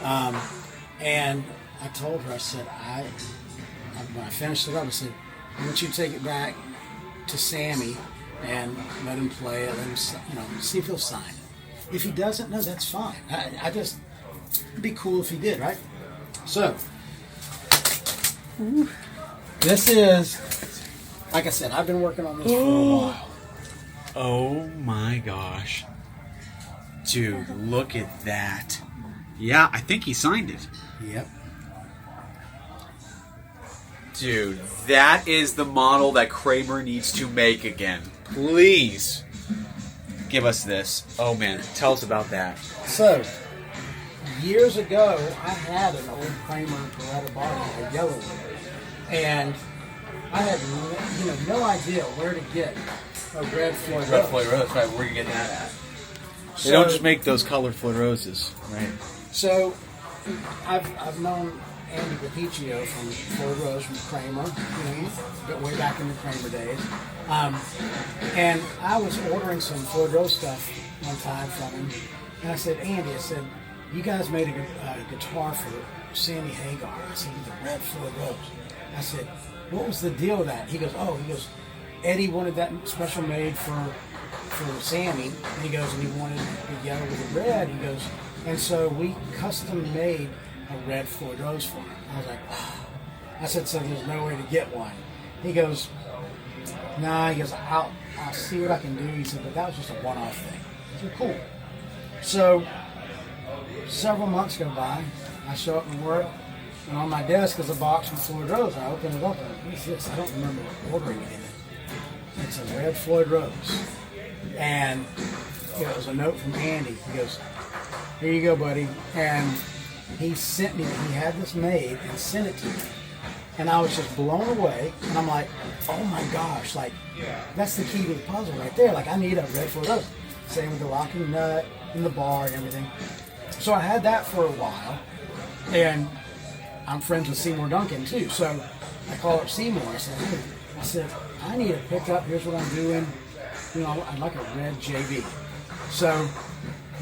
And I told her, I said, when I finished it up, I said, I want you to take it back to Sammy and let him play it, let him, see if he'll sign it. If he doesn't, no, that's fine. It'd be cool if he did, right? So, this is, like I said, I've been working on this for a while. Oh my gosh. Dude, look at that. Yeah, I think he signed it. Yep. Dude, that is the model that Kramer needs to make again. Please give us this. Oh man, tell us about that. So, years ago, I had an old Kramer Baretta body, a yellow one, and I had no idea where to get a red Floyd Rose. Red Floyd Rose, right? Where are you getting that at? They don't just make those colored Floyd Roses, right? So, I've known Andy Capiccio from Floyd Rose from Kramer, but way back in the Kramer days. And I was ordering some Floyd Rose stuff one time from him, and I said, Andy, you guys made a guitar for Sammy Hagar. I said, with the red Floyd Rose. I said, what was the deal with that? He goes, Eddie wanted that special made for Sammy. And he goes, and he wanted the yellow with the red. He goes, and so we custom made a red Floyd Rose for him. I was like, oh. I said, so there's no way to get one. He goes, nah. He goes, I'll see what I can do. He said, but that was just a one-off thing. I said, cool. So several months go by. I show up to work, and on my desk is a box from Floyd Rose. I open it up, and what's this? I don't remember ordering it in it. It's a red Floyd Rose. And it was a note from Andy. He goes, here you go, buddy. And he sent me, he had this made and sent it to me. And I was just blown away. And I'm like, oh my gosh, like, that's the key to the puzzle right there. Like, I need a red Floyd Rose. Same with the locking nut and the bar and everything. So I had that for a while. And I'm friends with Seymour Duncan too. So I called up Seymour. I said, I need a pickup. Here's what I'm doing. I'd like a red JB. So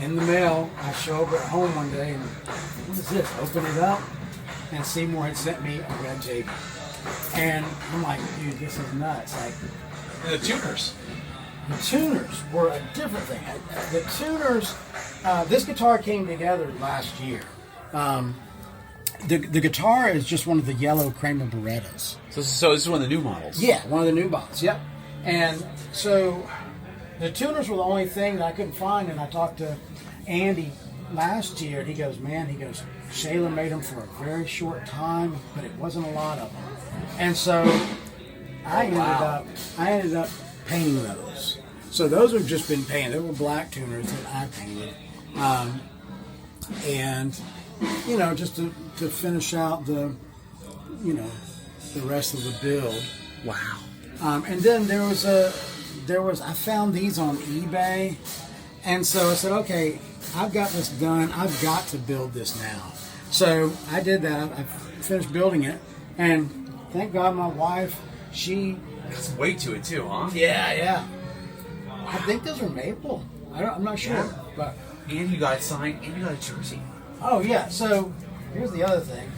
in the mail. I show up at home one day and what is this? Open it up, and Seymour had sent me a red JB. And I'm like, dude, this is nuts. Like, The tuners. the tuners were a different thing. The tuners, this guitar came together last year. The guitar is just one of the yellow Kramer Barettas. So this is one of the new models. Yeah, one of the new bots. Yep. And so the tuners were the only thing that I couldn't find. And I talked to Andy last year, and he goes, Shayla made them for a very short time, but it wasn't a lot of them. And so I ended up painting those. So those have just been painted. They were black tuners that I painted, and just to finish out the rest of the build. Wow. And then there was I found these on eBay, and so I said, okay, I've got this done. I've got to build this now. So I did that. I finished building it, and thank God my wife, she... Got some weight to it too, huh? Yeah. I think those are maple. I'm not sure. Yeah. But And you got it signed, and you got a jersey. oh, yeah. So here's the other thing.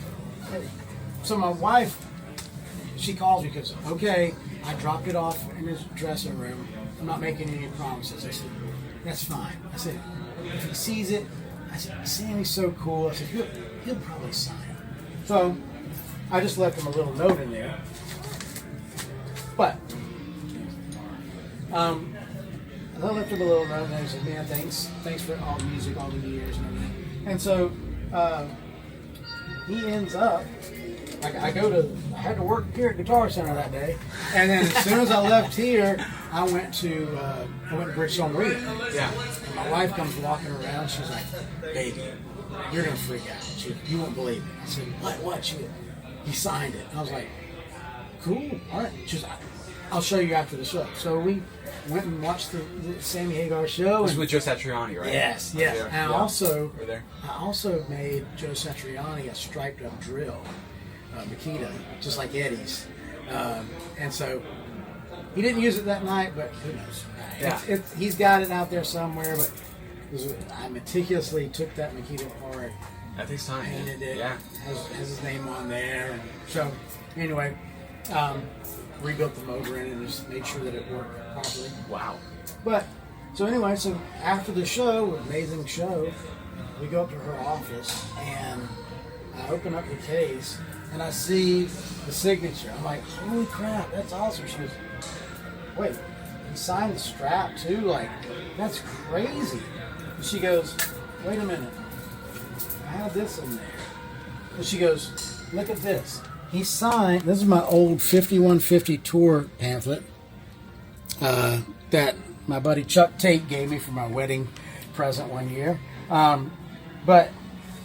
So my wife, she calls me because, okay, I dropped it off in his dressing room. I'm not making any promises. I said, that's fine. I said, if he sees it, I said, Sammy's so cool. I said, he'll probably sign it. So I just left him a little note in there. But I left him a little note, and I said, man, thanks for all the music, all the years and everything. And so he ends up, I had to work here at Guitar Center that day, and then as soon as I left here, I went to Bridgestone Marina. Yeah. And my wife comes walking around. She's like, "Baby, you're gonna freak out. You won't believe it." I said, "What?" He signed it. I was like, "Cool, all right." She's like, "I'll show you after the show." So we went and watched the Sammy Hagar show. This And, was Joe Satriani, right? yes. Right And there. I also Right there. made Joe Satriani a striped up drill, Makita, just like Eddie's. And so he didn't use it that night, but who knows? Yeah. He's got it out there somewhere, but I meticulously took that Makita apart, That takes time. painted it, Yeah. has his name on there. And so, anyway, rebuilt the motor in and just made sure that it worked properly. Wow. But, so after the show, amazing show, we go up to her office and I open up the case and I see the signature. I'm like, holy crap, that's awesome. She goes, wait, he signed the strap too? Like, that's crazy. And she goes, wait a minute, I have this in there. And she goes, look at this. He signed, this is my old 5150 tour pamphlet that my buddy Chuck Tate gave me for my wedding present one year. But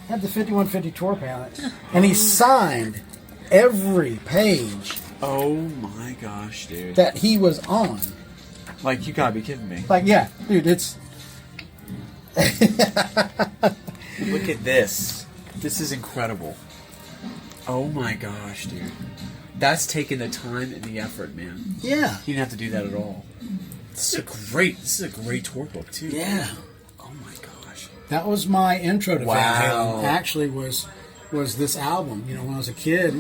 had the 5150 tour pamphlet, and he signed every page Oh my gosh, dude. that he was on. Like, you gotta be kidding me. Like, yeah, dude, it's... Look at this. This is incredible. Oh my gosh, dude. That's taking the time and the effort, man. Yeah. You didn't have to do that at all. This is a great tour book, too. Yeah. Oh my gosh. That was my intro to Wow. Van Halen. Actually, was this album. When I was a kid.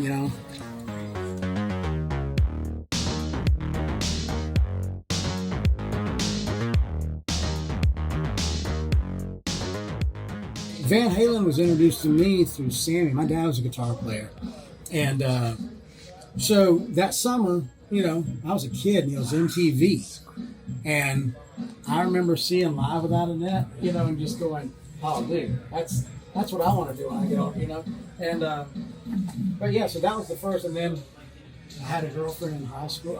Van Halen was introduced to me through Sammy. My dad was a guitar player, and so that summer, I was a kid. It was MTV, and I remember seeing Live Without a Net, and just going, "Oh, dude, that's what I want to do when I get older," And but yeah, so that was the first, and then I had a girlfriend in high school,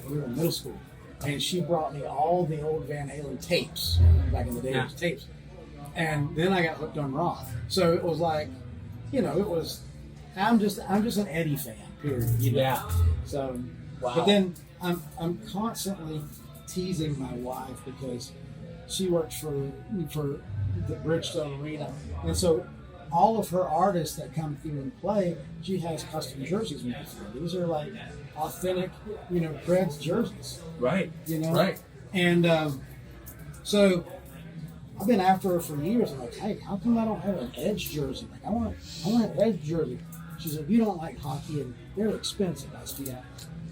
we were in middle school, and she brought me all the old Van Halen tapes back in the day. It was tapes, and then I got hooked on Roth. So it was like, it was. I'm just an Eddie fan, period. Yeah. So, Wow. but then I'm constantly teasing my wife because she works for the Bridgestone Arena, and so all of her artists that come through and play, she has custom jerseys made for them. These are like authentic, Preds jerseys. Right. Right. And so I've been after her for years. I'm like, hey, how come I don't have an Edge jersey? Like, I want an Edge jersey. She said, you don't like hockey, and they're expensive. I said, yeah.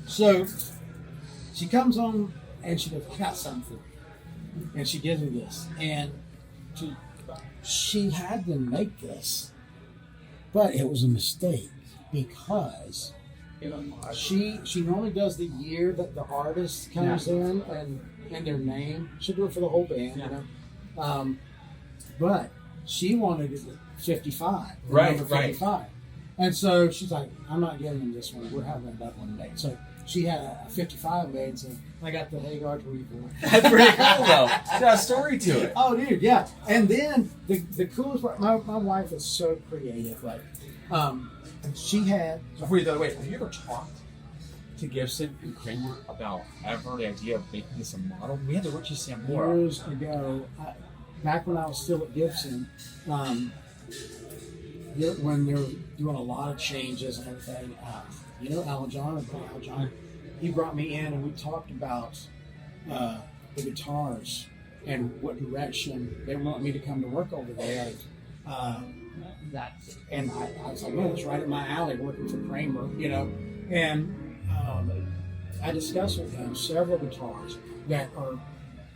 So she comes home, and she goes, I got something for you. And she gives me this. And she had to make this, but it was a mistake because she normally does the year that the artist comes in and their name. She'll do it for the whole band, you know. But she wanted it at 55. Right, number 55. And so she's like, I'm not getting them this one. We're having that one made. So she had a 55 made, so I got the Hagar 24. That's pretty cool, though. It's got a story to it. Oh, dude, yeah. And then the coolest part, my wife is so creative. Like, she had. Before you go, wait, have you ever talked to Gibson and Kramer about ever the idea of making this a model? We had the Richie Sambora. Years ago, back when I was still at Gibson, when they were doing a lot of changes and everything, you know, Al John, he brought me in and we talked about the guitars and what direction they want me to come to work over there. And I was like, man, it's right in my alley working for Kramer, you know. And I discussed with him several guitars that are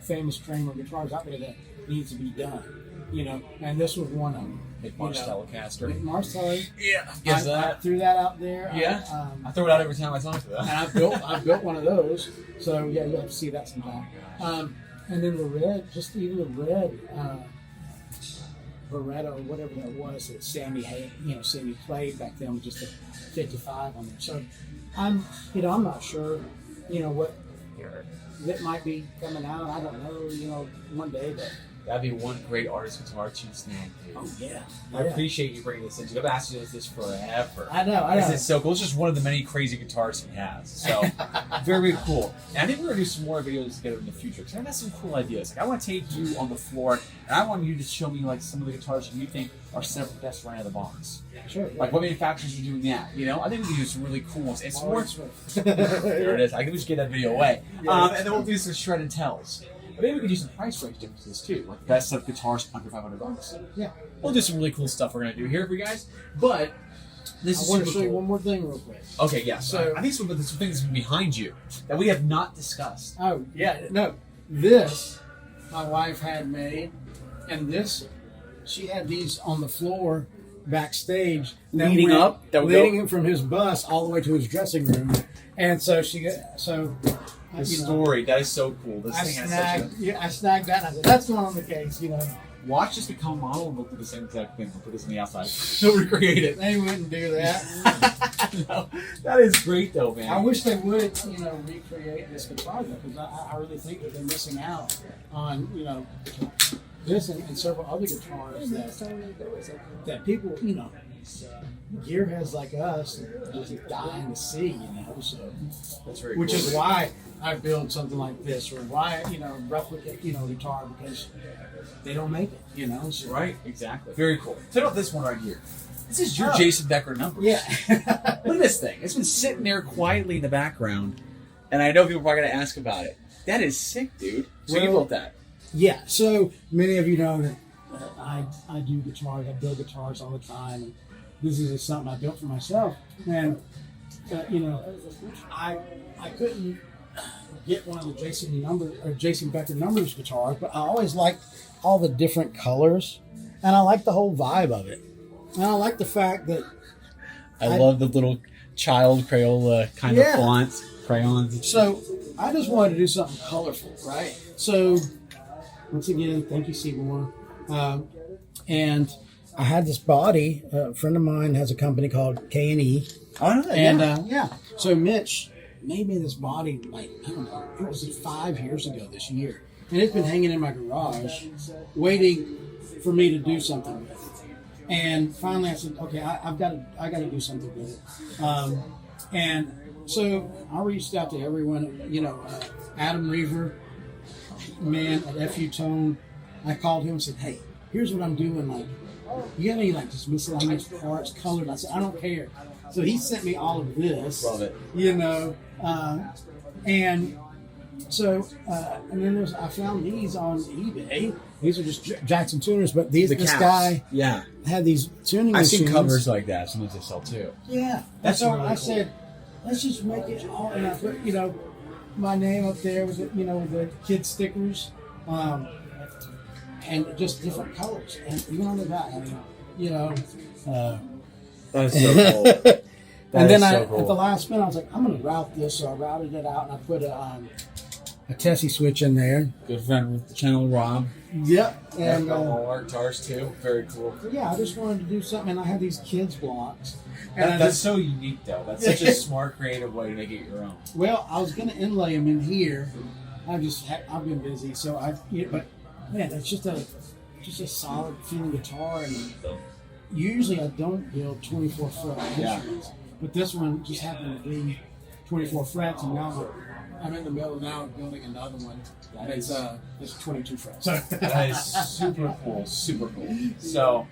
famous Kramer guitars out there that needs to be done, you know. And this was one of them. Big March Telecaster. Big March Telecaster. Yeah, I threw that out there. Yeah, I throw it out every time I talk to them. And I built one of those. So yeah, you'll have to see that sometime. And then the red, just even the red Baretta or whatever that was that Sammy played back then with just a 55 on there. So I'm not sure, you know, what that might be coming out. I don't know, you know, one day, but. That'd be one great artist guitar to snag. Oh yeah. I appreciate you bringing this in. I've asked you this forever. I know. This is so cool. It's just one of the many crazy guitars he has. So very, very cool. And I think we're gonna do some more videos together in the future because I've got some cool ideas. Like I want to take you on the floor and I want you to show me like some of the guitars that you think are set up the best right out of the box. Sure. Yeah. Like what manufacturers are doing that. You know, I think we can do some really cool ones. It's more. There it is. I think we should get that video away. And then we'll do some shred and tells. Maybe we could do some price range differences too, like best set of guitars under $500. Yeah, we'll do some really cool stuff we're gonna do here for you guys. But this is I want to show cool. you one more thing real quick. Okay, yeah. So I think some things behind you that we have not discussed. Oh yeah, no. This my wife had made, and this she had these on the floor backstage, leading him from his bus all the way to his dressing room, and so The story, that is so cool. This I thing has such a... I snagged that and I said, that's the one on the case, you know. Watch this become a model and we'll do the same exact thing. We'll put this on the outside. They'll recreate it. They wouldn't do that. No, that is great though, man. I wish they would, you know, recreate this guitar though, because I really think that they're missing out on, you know, this and several other guitars that people, you know, gearheads like us just dying to see, you know. So that's very which cool. is why I build something like this, or why, you know, replicate, you know, guitar, because they don't make it, you know. So. Right, exactly. Very cool. Check out this one right here. This is your Jason Becker Numbers. Yeah. Look at this thing. It's been sitting there quietly in the background, and I know people are probably going to ask about it. That is sick, dude. So you built that? Yeah. So many of you know that I do guitars. I build guitars all the time. And this is just something I built for myself. And, you know, I couldn't get one of the Jason Becker Numbers guitars, but I always liked all the different colors, and I like the whole vibe of it. And I like the fact that I love the little child Crayola kind of fonts, crayons. So I just wanted to do something colorful, right? So once again, thank you, Seymour. And I had this body. A friend of mine has a company called K&E. Oh, And so Mitch made me this body, like, I don't know, it was 5 years ago this year. And it's been hanging in my garage, waiting for me to do something with it. And finally I said, okay, I got to do something with it. And so I reached out to everyone, you know, Adam Reaver, man at FU Tone. I called him and said, hey, here's what I'm doing. Like, you got any like just miscellaneous parts, colored? I said, I don't care. So he sent me all of this. Love it. You know, and so and then I found these on eBay, These are just Jackson tuners, but this caps. guy Yeah. had these tuning I've machines. seen covers like that. Sometimes they sell too. Yeah, That's so really I cool. said, let's just make it all, and I put, you know, my name up there with the, you know, with the kid stickers, and just different colors, and even on the back, I mean, you know. That is so cool. And then so at the cool. last minute, I was like, I'm going to route this, so I routed it out, and I put a Tessie switch in there. Good friend with the channel, Rob. Yep. And And all our guitars too. Very cool. yeah, I just wanted to do something, and I had these kids blocks. And I That's just, so unique, though. That's such a smart, creative way to make it your own. well, I was going to inlay them in here. I've been busy, so but man, it's just a solid feeling guitar, and usually I don't build 24 fret instruments, but this one just happened to be 24 frets, and now I'm in the middle now of building another one. And it's 22 frets. So That is super cool. Super cool. So,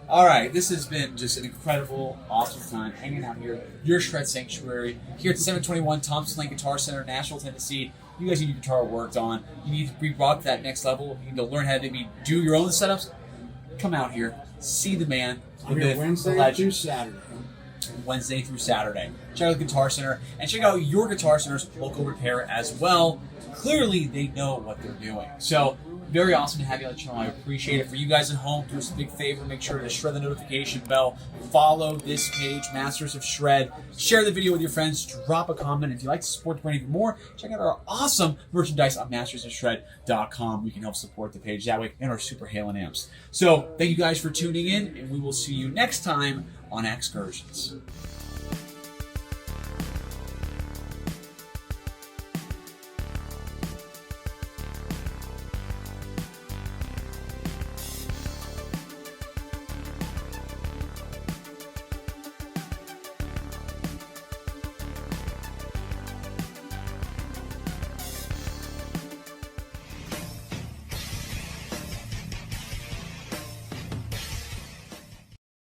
all right, this has been just an incredible, awesome time hanging out here, your Shred Sanctuary, here at 721 Thompson Lane Guitar Center, Nashville, Tennessee. You guys need your guitar worked on. You need to be brought to that next level. You need to learn how to maybe do your own setups. Come out here, see the man, the I'm here myth, the Wednesday legend. through Saturday. Wednesday through Saturday. Check out the Guitar Center and check out your Guitar Center's local repair as well. Clearly, they know what they're doing. So, very awesome to have you on the channel. I appreciate it. For you guys at home, do us a big favor. Make sure to shred the notification bell. Follow this page, Masters of Shred. Share the video with your friends. Drop a comment. If you'd like to support the brand even more, check out our awesome merchandise on mastersofshred.com. We can help support the page that way and our Super Halen amps. So, thank you guys for tuning in, and we will see you next time on Axescursions.